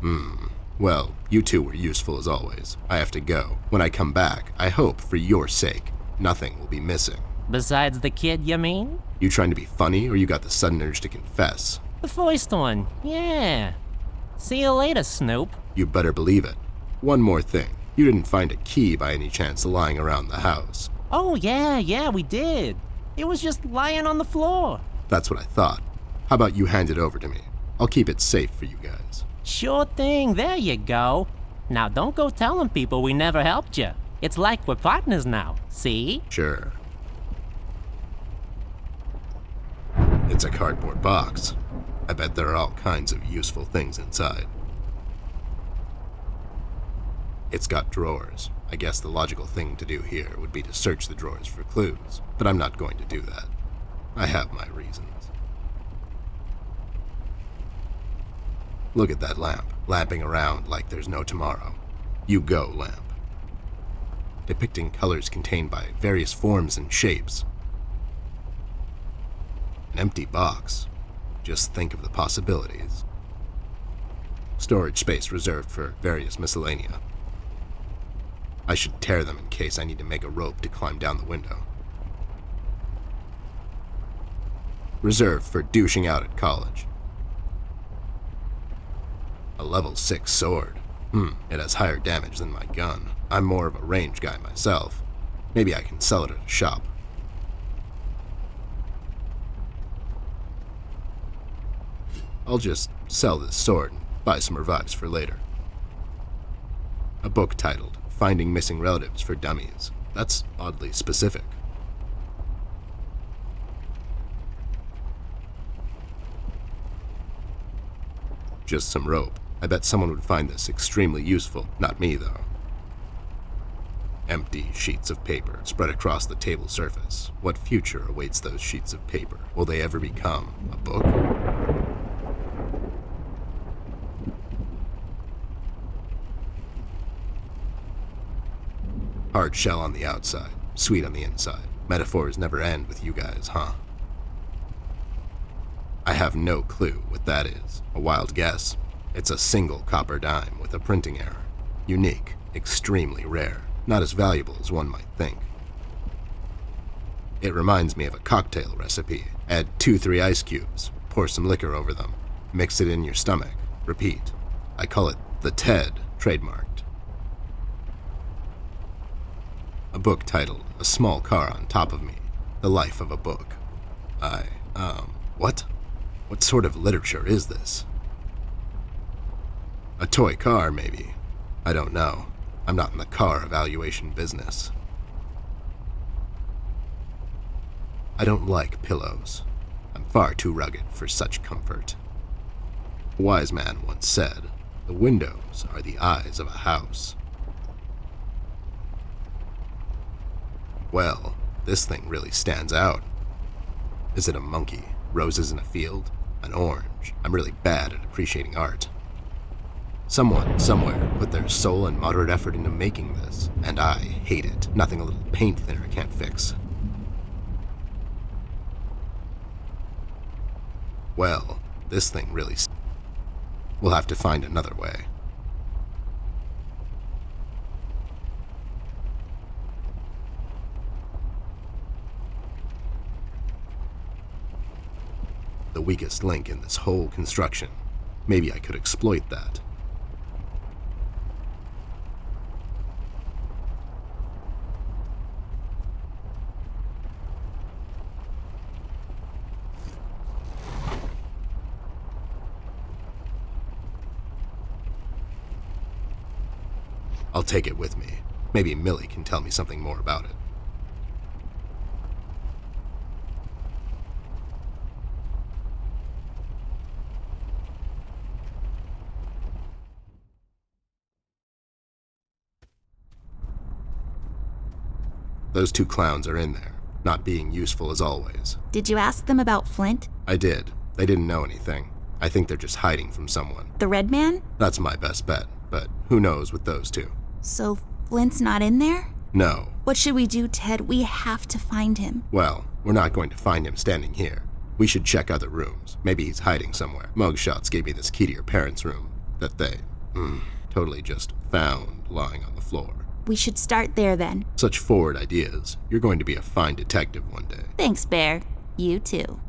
Well, you two were useful as always. I have to go. When I come back, I hope, for your sake, nothing will be missing. Besides the kid, you mean? You trying to be funny, or you got the sudden urge to confess? The first one, yeah. See you later, Snoop. You better believe it. One more thing. You didn't find a key by any chance lying around the house. Oh, yeah, we did. It was just lying on the floor. That's what I thought. How about you hand it over to me? I'll keep it safe for you guys. Sure thing, there you go. Now don't go telling people we never helped you. It's like we're partners now, see? Sure. It's a cardboard box. I bet there are all kinds of useful things inside. It's got drawers. I guess the logical thing to do here would be to search the drawers for clues, but I'm not going to do that. I have my reasons. Look at that lamp, lamping around like there's no tomorrow. You go, lamp. Depicting colors contained by various forms and shapes. An empty box. Just think of the possibilities. Storage space reserved for various miscellanea. I should tear them in case I need to make a rope to climb down the window. Reserved for douching out at college. A level 6 sword. It has higher damage than my gun. I'm more of a range guy myself. Maybe I can sell it at a shop. I'll just sell this sword and buy some revives for later. A book titled Finding Missing Relatives for Dummies. That's oddly specific. Just some rope. I bet someone would find this extremely useful. Not me, though. Empty sheets of paper spread across the table surface. What future awaits those sheets of paper? Will they ever become a book? Hard shell on the outside, sweet on the inside. Metaphors never end with you guys, huh? I have no clue what that is. A wild guess. It's a single copper dime with a printing error. Unique, extremely rare, not as valuable as one might think. It reminds me of a cocktail recipe. Add 2-3 ice cubes, pour some liquor over them, mix it in your stomach, repeat. I call it the TED, trademarked. A book titled A Small Car on Top of Me, The Life of a Book. What? What sort of literature is this? A toy car, maybe. I don't know. I'm not in the car evaluation business. I don't like pillows. I'm far too rugged for such comfort. A wise man once said, the windows are the eyes of a house. Well, this thing really stands out. Is it a monkey? Roses in a field? An orange? I'm really bad at appreciating art. Someone, somewhere, put their soul and moderate effort into making this, and I hate it. Nothing a little paint thinner can't fix. Well, this thing really... We'll have to find another way. The weakest link in this whole construction. Maybe I could exploit that. I'll take it with me. Maybe Millie can tell me something more about it. Those two clowns are in there, not being useful as always. Did you ask them about Flint? I did. They didn't know anything. I think they're just hiding from someone. The Red Man? That's my best bet, but who knows with those two? So Flint's not in there? No. What should we do, Ted? We have to find him. Well, we're not going to find him standing here. We should check other rooms. Maybe he's hiding somewhere. Mugshots gave me this key to your parents' room that they, totally just found lying on the floor. We should start there then. Such forward ideas. You're going to be a fine detective one day. Thanks, Bear. You too.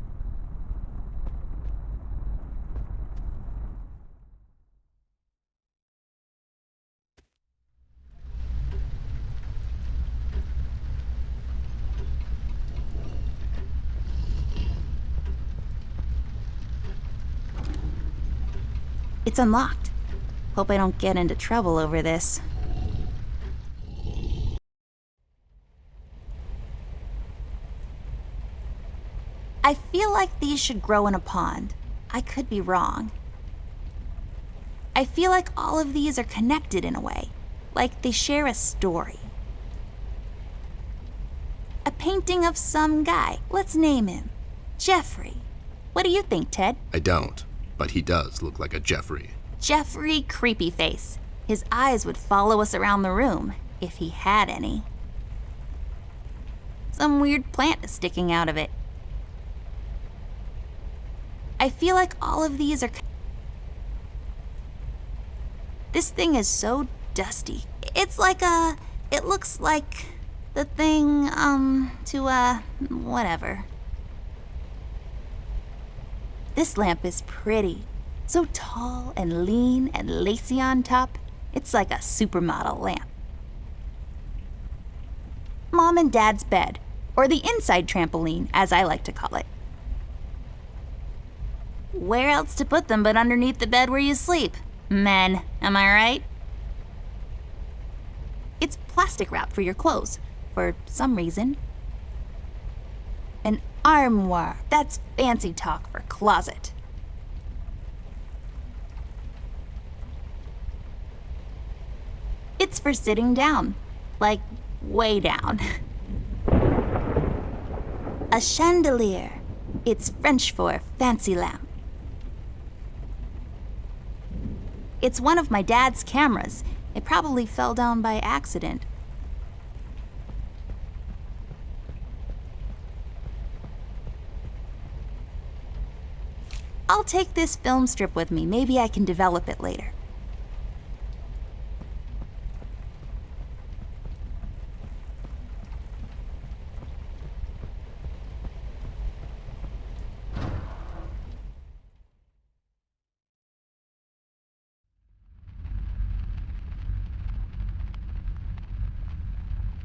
It's unlocked. Hope I don't get into trouble over this. I feel like these should grow in a pond. I could be wrong. I feel like all of these are connected in a way, like they share a story. A painting of some guy. Let's name him. Jeffrey. What do you think, Ted? I don't, but he does look like a Jeffrey. Jeffrey Creepyface. His eyes would follow us around the room, if he had any. Some weird plant is sticking out of it. I feel like all of these are... This thing is so dusty. It's like it looks like the thing, whatever. This lamp is pretty. So tall and lean and lacy on top. It's like a supermodel lamp. Mom and Dad's bed, or the inside trampoline, as I like to call it. Where else to put them but underneath the bed where you sleep? Men, am I right? It's plastic wrap for your clothes, for some reason. An armoire, that's fancy talk for closet. It's for sitting down, like way down. A chandelier, it's French for fancy lamp. It's one of my dad's cameras. It probably fell down by accident. I'll take this film strip with me. Maybe I can develop it later.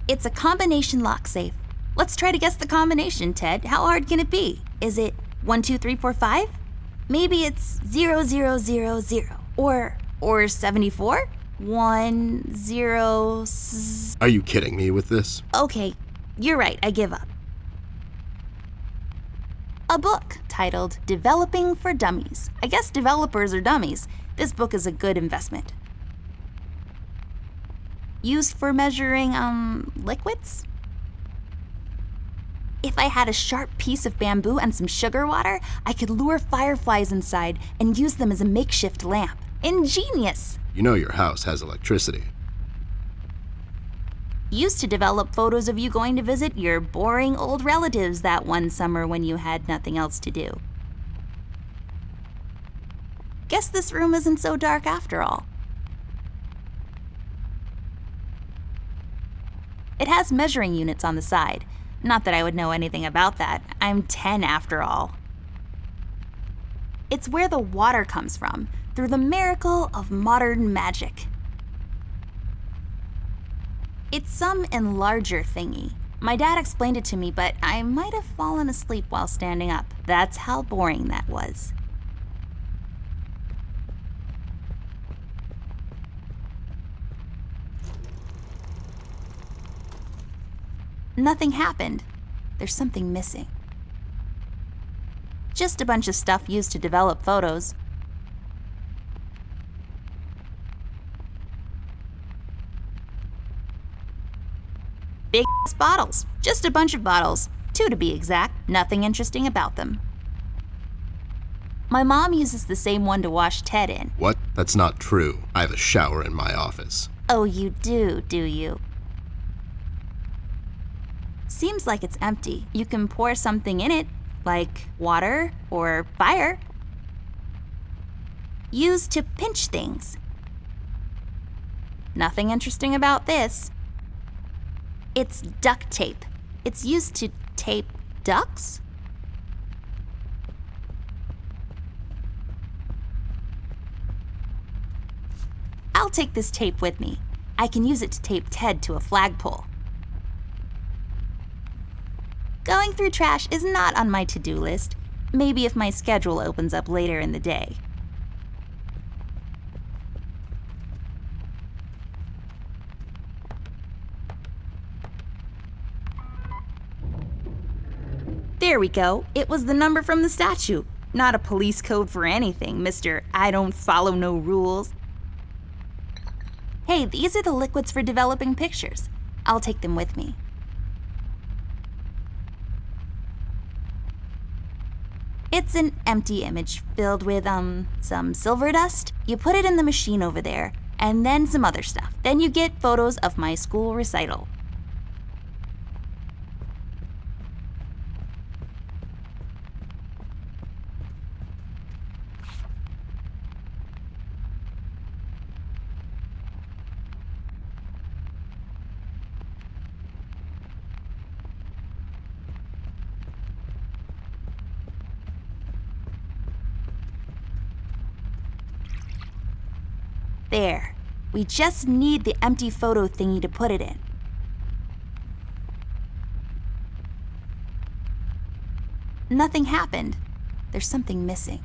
It's a combination lock safe. Let's try to guess the combination, Ted. How hard can it be? Is it 1, 2, 3, 4, 5? Maybe it's 0, 0, 0, 0. Or 74? 1, 0... Are you kidding me with this? Okay, you're right, I give up. A book titled Developing for Dummies. I guess developers are dummies. This book is a good investment. Used for measuring, liquids? If I had a sharp piece of bamboo and some sugar water, I could lure fireflies inside and use them as a makeshift lamp. Ingenious! You know your house has electricity. Used to develop photos of you going to visit your boring old relatives that one summer when you had nothing else to do. Guess this room isn't so dark after all. It has measuring units on the side. Not that I would know anything about that. I'm 10 after all. It's where the water comes from, through the miracle of modern magic. It's some enlarger thingy. My dad explained it to me, but I might have fallen asleep while standing up. That's how boring that was. Nothing happened. There's something missing. Just a bunch of stuff used to develop photos. Big bottles. Just a bunch of bottles. 2 to be exact. Nothing interesting about them. My mom uses the same one to wash Ted in. What? That's not true. I have a shower in my office. Oh, you do you? Seems like it's empty. You can pour something in it, like water or fire. Used to pinch things. Nothing interesting about this. It's duct tape. It's used to tape ducks? I'll take this tape with me. I can use it to tape Ted to a flagpole. Going through trash is not on my to-do list. Maybe if my schedule opens up later in the day. There we go. It was the number from the statue. Not a police code for anything, Mr. I don't follow no rules. Hey, these are the liquids for developing pictures. I'll take them with me. It's an empty image filled with, some silver dust. You put it in the machine over there, and then some other stuff. Then you get photos of my school recital. There. We just need the empty photo thingy to put it in. Nothing happened. There's something missing.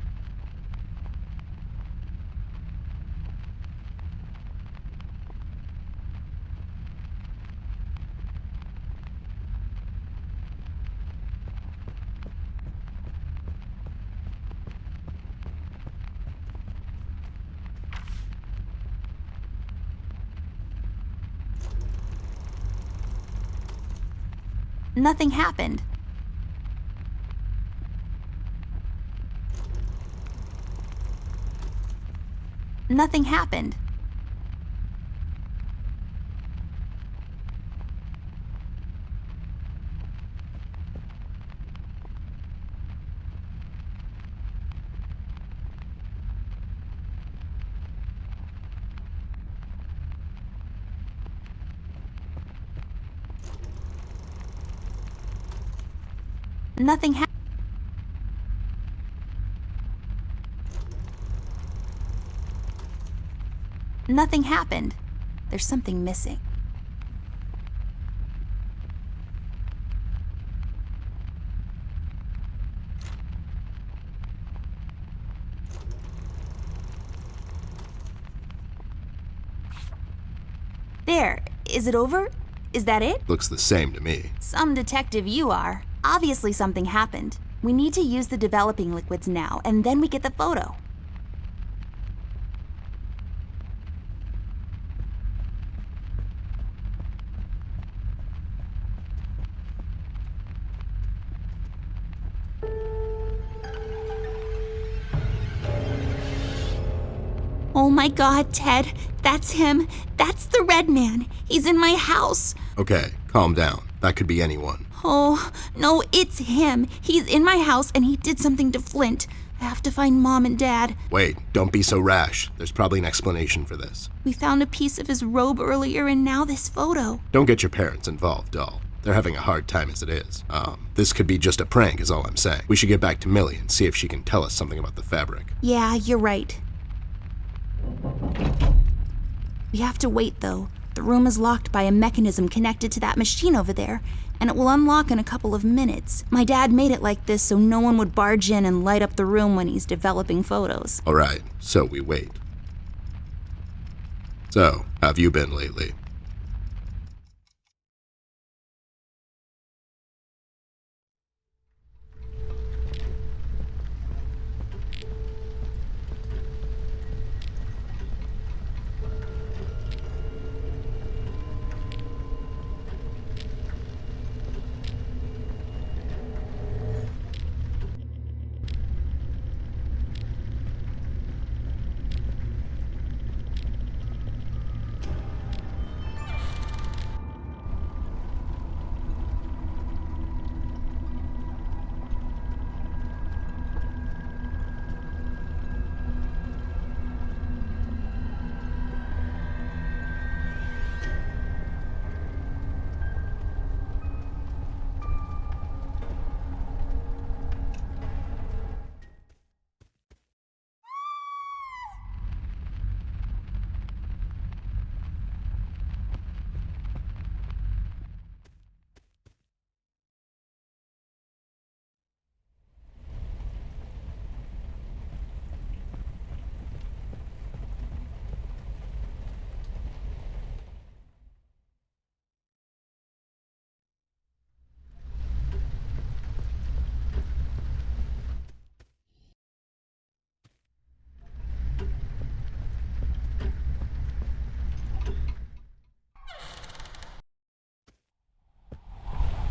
Nothing happened. Nothing happened. Nothing happened. Nothing happened. There's something missing. There. Is it over? Is that it? Looks the same to me. Some detective you are. Obviously something happened. We need to use the developing liquids now, and then we get the photo. Oh my God, Ted. That's him. That's the Red Man. He's in my house. Okay, calm down. That could be anyone. Oh, no, it's him. He's in my house and he did something to Flint. I have to find Mom and Dad. Wait, don't be so rash. There's probably an explanation for this. We found a piece of his robe earlier and now this photo. Don't get your parents involved, doll. They're having a hard time as it is. This could be just a prank is all I'm saying. We should get back to Millie and see if she can tell us something about the fabric. Yeah, you're right. We have to wait, though. The room is locked by a mechanism connected to that machine over there, and it will unlock in a couple of minutes. My dad made it like this so no one would barge in and light up the room when he's developing photos. All right, so we wait. So, how have you been lately?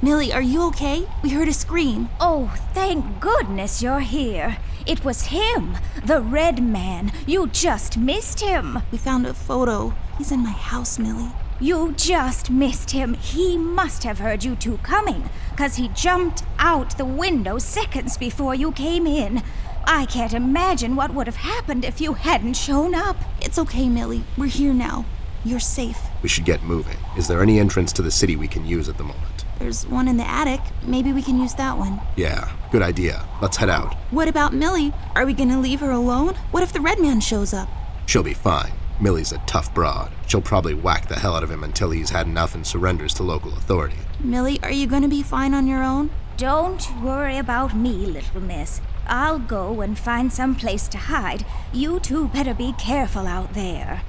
Millie, are you okay? We heard a scream. Oh, thank goodness you're here. It was him, the Red Man. You just missed him. We found a photo. He's in my house, Millie. You just missed him. He must have heard you two coming, 'cause he jumped out the window seconds before you came in. I can't imagine what would have happened if you hadn't shown up. It's okay, Millie. We're here now. You're safe. We should get moving. Is there any entrance to the city we can use at the moment? There's one in the attic. Maybe we can use that one. Yeah, good idea. Let's head out. What about Millie? Are we gonna leave her alone? What if the Red Man shows up? She'll be fine. Millie's a tough broad. She'll probably whack the hell out of him until he's had enough and surrenders to local authority. Millie, are you gonna be fine on your own? Don't worry about me, little miss. I'll go and find some place to hide. You two better be careful out there.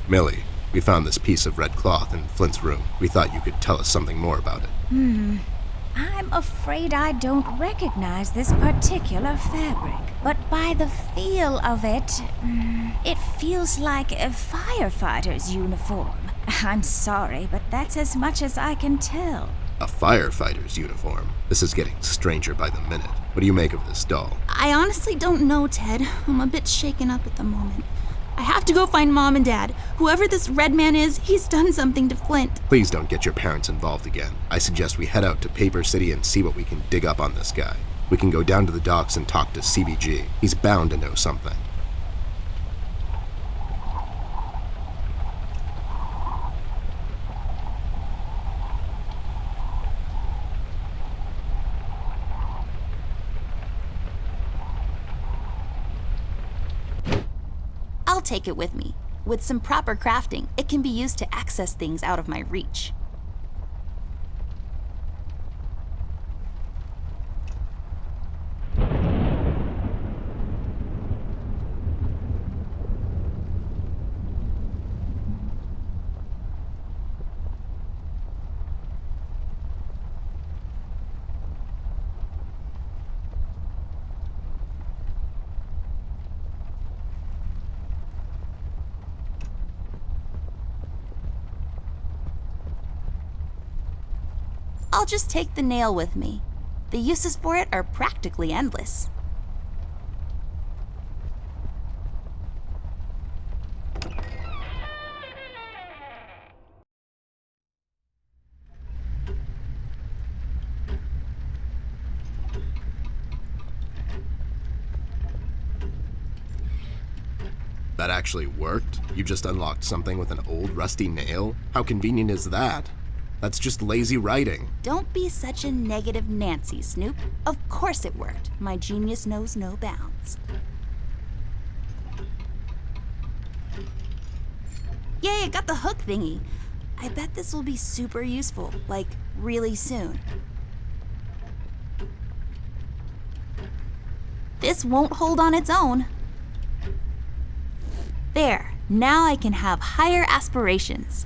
Millie, we found this piece of red cloth in Flint's room. We thought you could tell us something more about it. I'm afraid I don't recognize this particular fabric, but by the feel of it, it feels like a firefighter's uniform. I'm sorry, but that's as much as I can tell. A firefighter's uniform? This is getting stranger by the minute. What do you make of this doll? I honestly don't know, Ted. I'm a bit shaken up at the moment. I have to go find Mom and Dad. Whoever this red man is, he's done something to Flint. Please don't get your parents involved again. I suggest we head out to Paper City and see what we can dig up on this guy. We can go down to the docks and talk to CBG. He's bound to know something. I'll take it with me. With some proper crafting, it can be used to access things out of my reach. I'll just take the nail with me. The uses for it are practically endless. That actually worked? You just unlocked something with an old rusty nail? How convenient is that? That's just lazy writing. Don't be such a negative Nancy, Snoop. Of course it worked. My genius knows no bounds. Yay, I got the hook thingy. I bet this will be super useful, like really soon. This won't hold on its own. There, now I can have higher aspirations.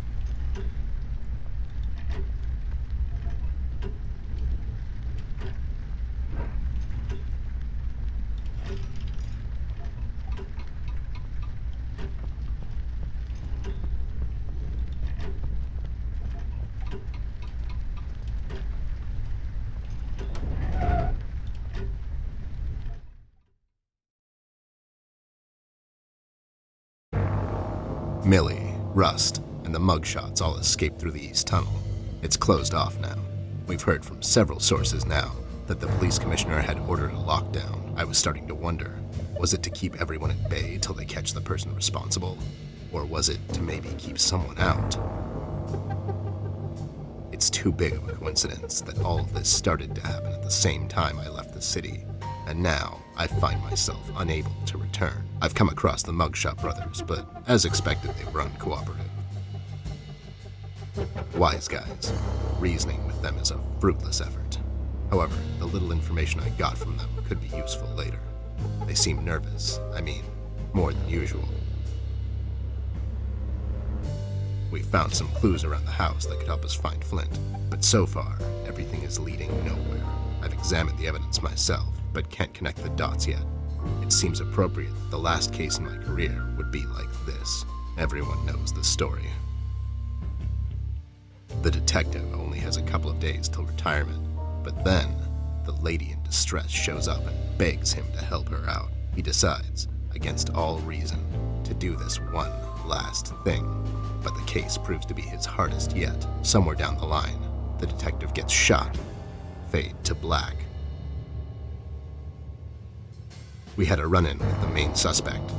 Millie, Rust, and the mugshots all escaped through the East Tunnel. It's closed off now. We've heard from several sources now that the police commissioner had ordered a lockdown. I was starting to wonder, was it to keep everyone at bay till they catch the person responsible? Or was it to maybe keep someone out? It's too big of a coincidence that all of this started to happen at the same time I left the city, and now I find myself unable to return. I've come across the Mugshot brothers, but as expected, they were uncooperative. Wise guys. Reasoning with them is a fruitless effort. However, the little information I got from them could be useful later. They seem nervous. I mean, more than usual. We found some clues around the house that could help us find Flint, but so far, everything is leading nowhere. I've examined the evidence myself, but can't connect the dots yet. It seems appropriate that the last case in my career would be like this. Everyone knows the story. The detective only has a couple of days till retirement, but then the lady in distress shows up and begs him to help her out. He decides, against all reason, to do this one last thing, but the case proves to be his hardest yet. Somewhere down the line, the detective gets shot. Fade to black. We had a run-in with the main suspect,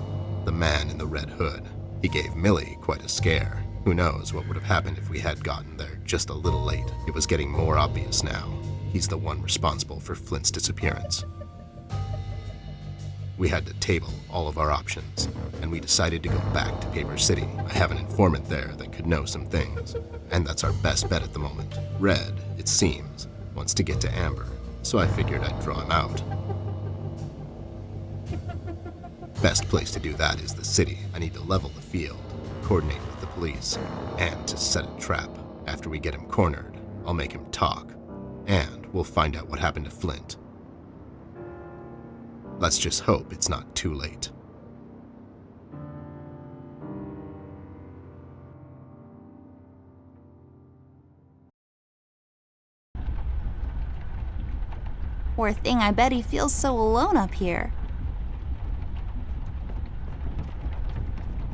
the man in the red hood. He gave Millie quite a scare. Who knows what would have happened if we had gotten there just a little late. It was getting more obvious now. He's the one responsible for Flint's disappearance. We had to table all of our options, and we decided to go back to Paper City. I have an informant there that could know some things, and that's our best bet at the moment. Red, it seems, wants to get to Amber, so I figured I'd draw him out. Best place to do that is the city. I need to level the field, coordinate with the police, and to set a trap. After we get him cornered, I'll make him talk, and we'll find out what happened to Flint. Let's just hope it's not too late. Poor thing, I bet he feels so alone up here.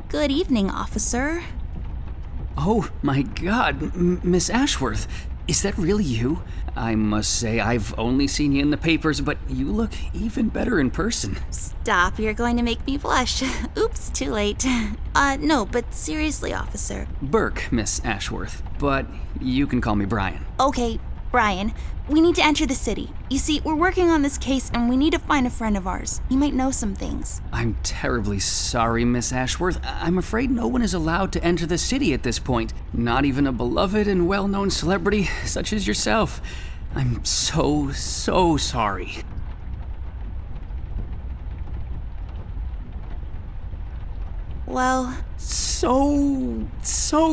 Good evening, officer. Oh my god, Miss Ashworth. Is that really you? I must say, I've only seen you in the papers, but you look even better in person. Stop, you're going to make me blush. Oops, too late. No, but seriously, officer. Burke, Miss Ashworth, but you can call me Brian. Okay, Brian, we need to enter the city. You see, we're working on this case and we need to find a friend of ours. He might know some things. I'm terribly sorry, Miss Ashworth. I'm afraid no one is allowed to enter the city at this point. Not even a beloved and well-known celebrity such as yourself. I'm so sorry. Well, So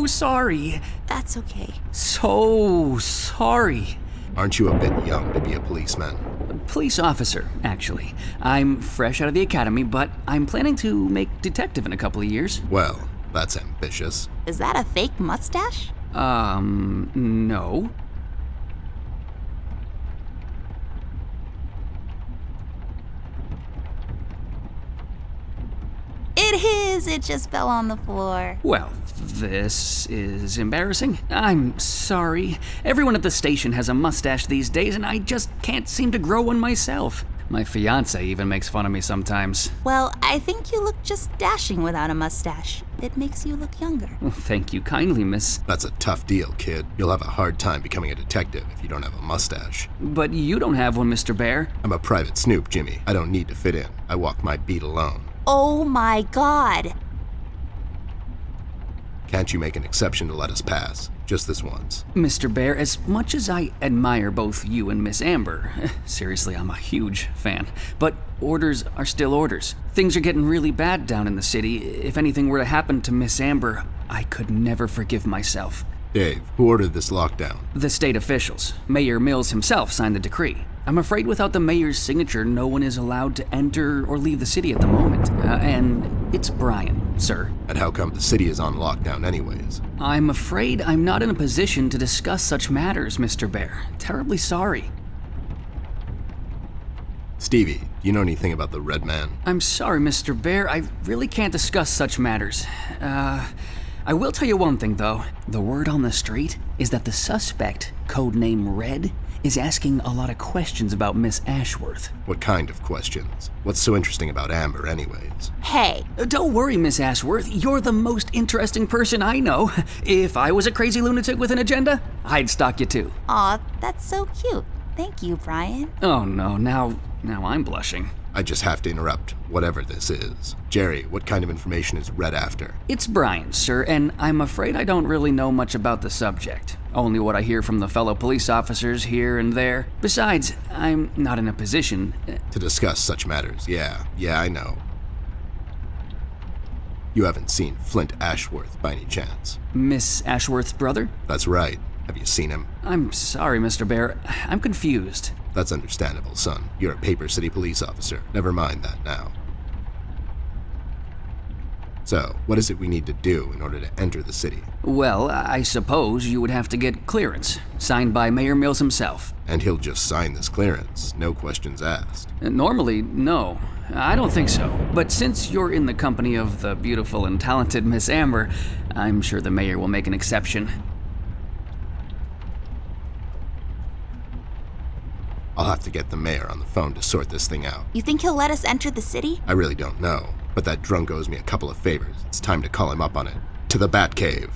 sorry. that's okay. So sorry. Aren't you a bit young to be a policeman? Police officer, actually. I'm fresh out of the academy, but I'm planning to make detective in a couple of years. Well, that's ambitious. Is that a fake mustache? No. It is! It just fell on the floor. Well, this is embarrassing. I'm sorry. Everyone at the station has a mustache these days, and I just can't seem to grow one myself. My fiance even makes fun of me sometimes. Well, I think you look just dashing without a mustache. It makes you look younger. Well, thank you kindly, miss. That's a tough deal, kid. You'll have a hard time becoming a detective if you don't have a mustache. But you don't have one, Mr. Bear. I'm a private snoop, Jimmy. I don't need to fit in. I walk my beat alone. Oh my god! Can't you make an exception to let us pass? Just this once. Mr. Bear, as much as I admire both you and Miss Amber, seriously, I'm a huge fan, but orders are still orders. Things are getting really bad down in the city. If anything were to happen to Miss Amber, I could never forgive myself. Dave, who ordered this lockdown? The state officials. Mayor Mills himself signed the decree. I'm afraid without the mayor's signature, no one is allowed to enter or leave the city at the moment. And it's Brian, sir. And how come the city is on lockdown anyways? I'm afraid I'm not in a position to discuss such matters, Mr. Bear. Terribly sorry. Stevie, do you know anything about the Red Man? I'm sorry, Mr. Bear. I really can't discuss such matters. I will tell you one thing, though. The word on the street is that the suspect, codename Red, is asking a lot of questions about Miss Ashworth. What kind of questions? What's so interesting about Amber anyways? Hey, Don't worry, Miss Ashworth. You're the most interesting person I know. If I was a crazy lunatic with an agenda, I'd stalk you too. aw, that's so cute. Thank you, Brian. Oh no, now I'm blushing. I just have to interrupt, whatever this is. Jerry, what kind of information is Red after? It's Brian, sir, and I'm afraid I don't really know much about the subject. Only what I hear from the fellow police officers here and there. Besides, I'm not in a position. To discuss such matters, yeah, I know. You haven't seen Flint Ashworth by any chance? Miss Ashworth's brother? That's right. Have you seen him? I'm sorry, Mr. Bear. I'm confused. That's understandable, son. You're a Paper City police officer. Never mind that now. So, what is it we need to do in order to enter the city? Well, I suppose you would have to get clearance, signed by Mayor Mills himself. And he'll just sign this clearance, no questions asked. Normally, no. I don't think so. But since you're in the company of the beautiful and talented Miss Amber, I'm sure the mayor will make an exception. I'll have to get the mayor on the phone to sort this thing out. You think he'll let us enter the city? I really don't know, but that drunk owes me a couple of favors. It's time to call him up on it. To the Batcave.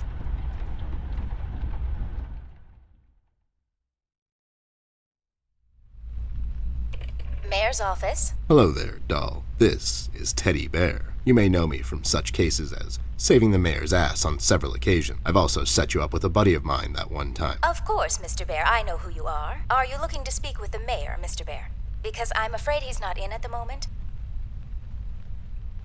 mayor's office. Hello there, doll. This is Teddy Bear. You may know me from such cases as saving the mayor's ass on several occasions. I've also set you up with a buddy of mine that one time. Of course, Mr. Bear, I know who you are. Are you looking to speak with the mayor, Mr. Bear? Because I'm afraid he's not in at the moment.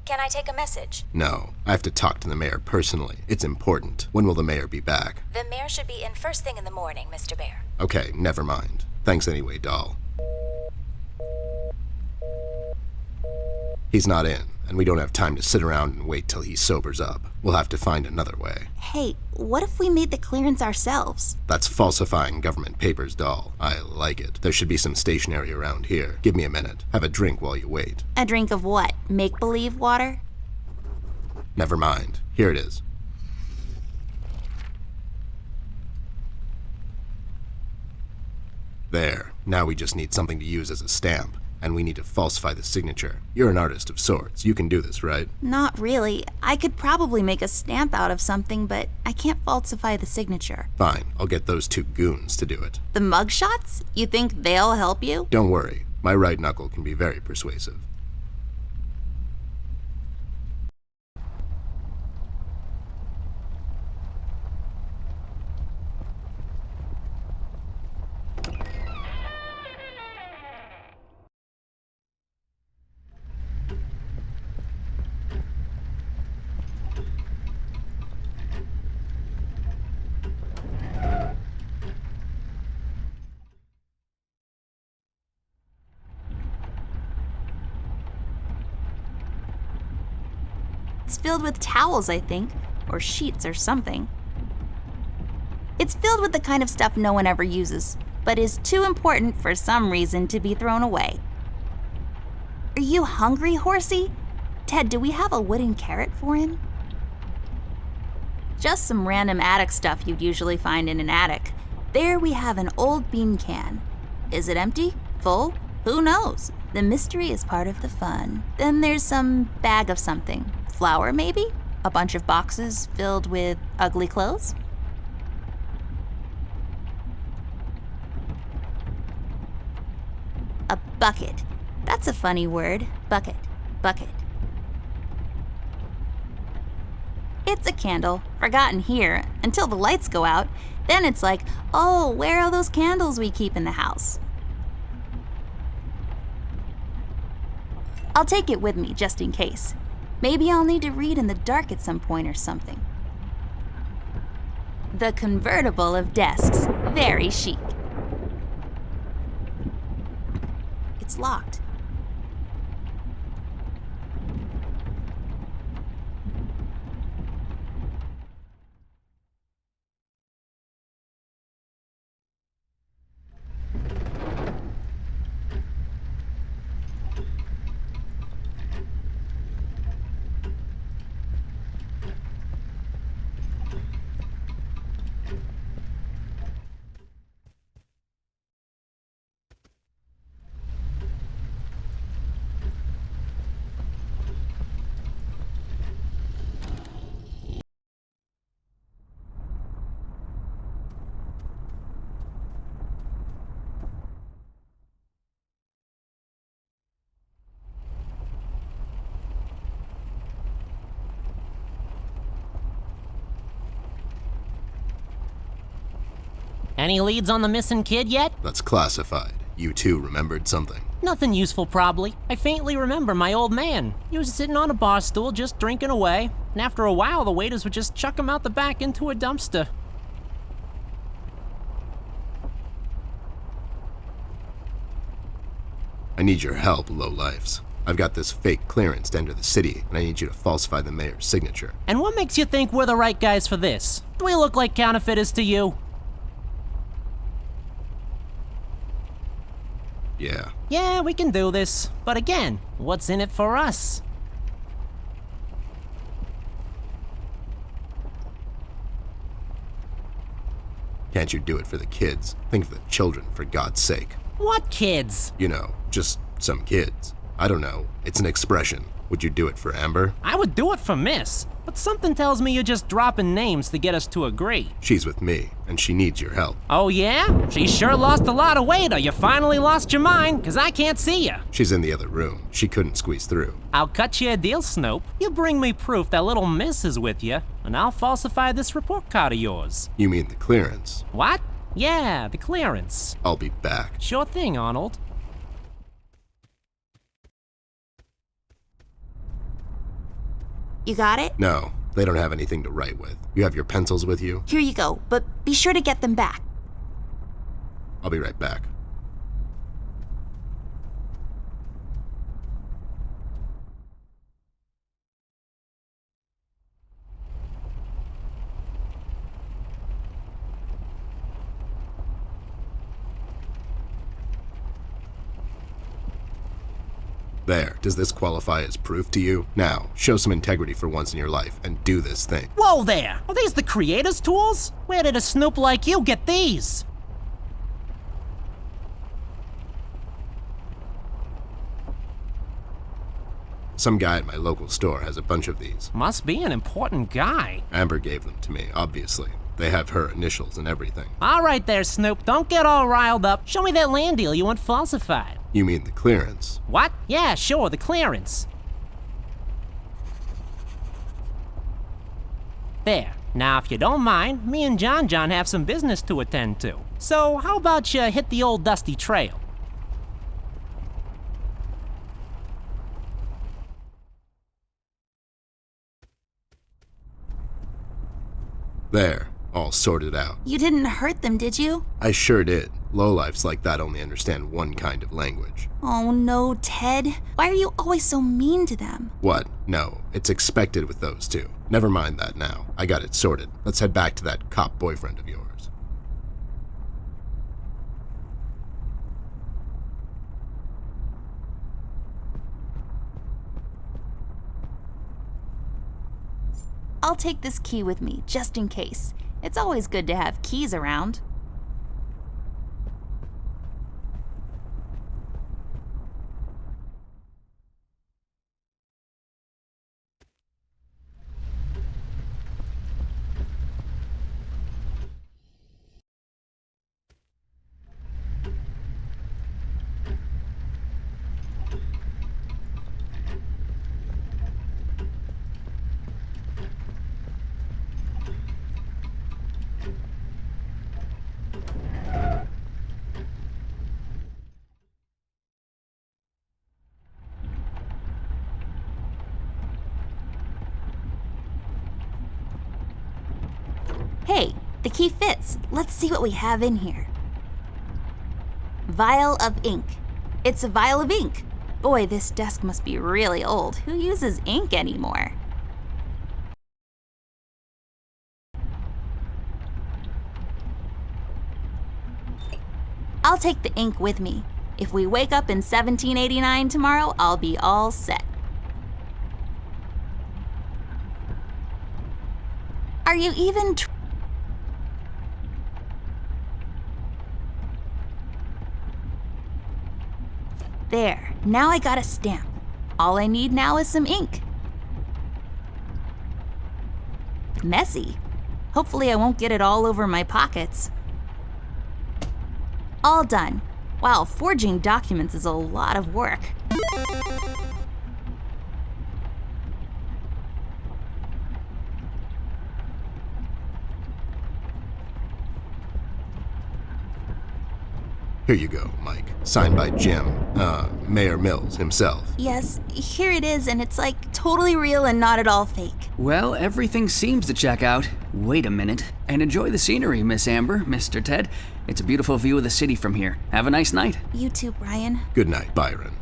Can I take a message? No, I have to talk to the mayor personally. It's important. When will the mayor be back? The mayor should be in first thing in the morning, Mr. Bear. Okay, never mind. Thanks anyway, doll. He's not in, and we don't have time to sit around and wait till he sobers up. We'll have to find another way. Hey, what if we made the clearance ourselves? That's falsifying government papers, doll. I like it. There should be some stationery around here. Give me a minute. Have a drink while you wait. A drink of what? Make-believe water? Never mind. Here it is. There. Now we just need something to use as a stamp. And we need to falsify the signature. You're an artist of sorts. You can do this, right? Not really. I could probably make a stamp out of something, but I can't falsify the signature. Fine. I'll get those two goons to do it. The mugshots? You think they'll help you? Don't worry. My right knuckle can be very persuasive. It's filled with towels, I think, or sheets or something. It's filled with the kind of stuff no one ever uses, but is too important for some reason to be thrown away. Are you hungry, horsey? Ted, do we have a wooden carrot for him? Just some random attic stuff you'd usually find in an attic. There we have an old bean can. Is it empty? Full? Who knows? The mystery is part of the fun. Then there's some bag of something. Flour, maybe? A bunch of boxes filled with ugly clothes? A bucket. That's a funny word. Bucket. Bucket. It's a candle, forgotten here, until the lights go out. Then it's like, oh, where are those candles we keep in the house? I'll take it with me, just in case. Maybe I'll need to read in the dark at some point or something. The convertible of desks. Very chic. It's locked. Any leads on the missing kid yet? That's classified. You two remembered something. Nothing useful, probably. I faintly remember my old man. He was sitting on a bar stool just drinking away, and after a while the waiters would just chuck him out the back into a dumpster. I need your help, lowlifes. I've got this fake clearance to enter the city, and I need you to falsify the mayor's signature. And what makes you think we're the right guys for this? Do we look like counterfeiters to you? Yeah. Yeah, we can do this. But again, what's in it for us? Can't you do it for the kids? Think of the children, for God's sake. What kids? You know, just some kids. I don't know. It's an expression. Would you do it for Amber? I would do it for Miss. but something tells me you're just dropping names to get us to agree. She's with me, and she needs your help. Oh yeah? She sure lost a lot of weight, or you finally lost your mind, 'cause I can't see you. She's in the other room. She couldn't squeeze through. I'll cut you a deal, Snoop. You bring me proof that little miss is with you, and I'll falsify this report card of yours. You mean the clearance? What? Yeah, the clearance. I'll be back. Sure thing, Arnold. You got it? No, they don't have anything to write with. You have your pencils with you? Here you go, but be sure to get them back. I'll be right back. There, does this qualify as proof to you? Now, show some integrity for once in your life and do this thing. Whoa there! Are these the creator's tools? Where did a Snoop like you get these? Some guy at my local store has a bunch of these. Must be an important guy. Amber gave them to me, obviously. They have her initials and everything. All right there, Snoop. Don't get all riled up. Show me that land deal you want falsified. You mean the clearance? What? Yeah, sure, the clearance. There. Now, if you don't mind, me and John have some business to attend to. So, how about you hit the old dusty trail? There, all sorted out. You didn't hurt them, did you? I sure did. Lowlifes like that only understand one kind of language. Oh no, Ted. Why are you always so mean to them? What? No, it's expected with those two. Never mind that now. I got it sorted. Let's head back to that cop boyfriend of yours. I'll take this key with me, just in case. It's always good to have keys around. Hey, the key fits. Let's see what we have in here. Vial of ink. It's a vial of ink. Boy, this desk must be really old. Who uses ink anymore? I'll take the ink with me. If we wake up in 1789 tomorrow, I'll be all set. Are you even There, now I got a stamp. All I need now is some ink. Messy. Hopefully I won't get it all over my pockets. All done. Wow, forging documents is a lot of work. Here you go, Mike. Signed by Jim, Mayor Mills himself. Yes, here it is, and it's like totally real and not at all fake. Well, everything seems to check out. Wait a minute. And enjoy the scenery, Miss Amber, Mr. Ted. It's a beautiful view of the city from here. Have a nice night. You too, Brian. Good night, Byron.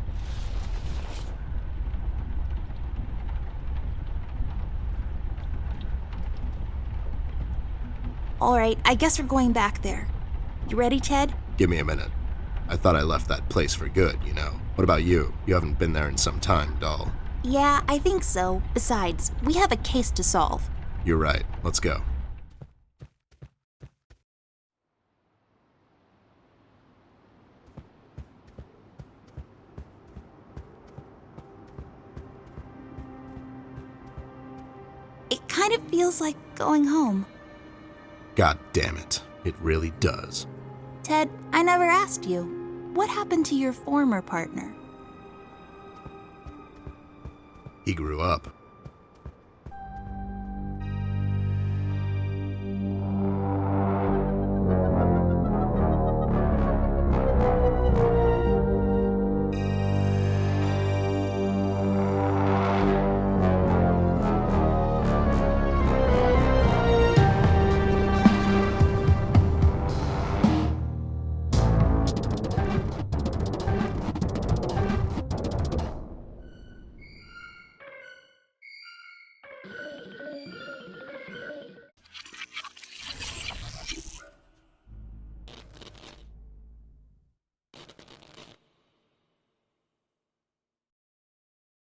All right, I guess we're going back there. You ready, Ted? Give me a minute. I thought I left that place for good, you know. What about you? You haven't been there in some time, doll. Yeah, I think so. Besides, we have a case to solve. You're right. Let's go. kind of feels like going home. God damn it. It really does. Ted, I never asked you. What happened to your former partner? He grew up.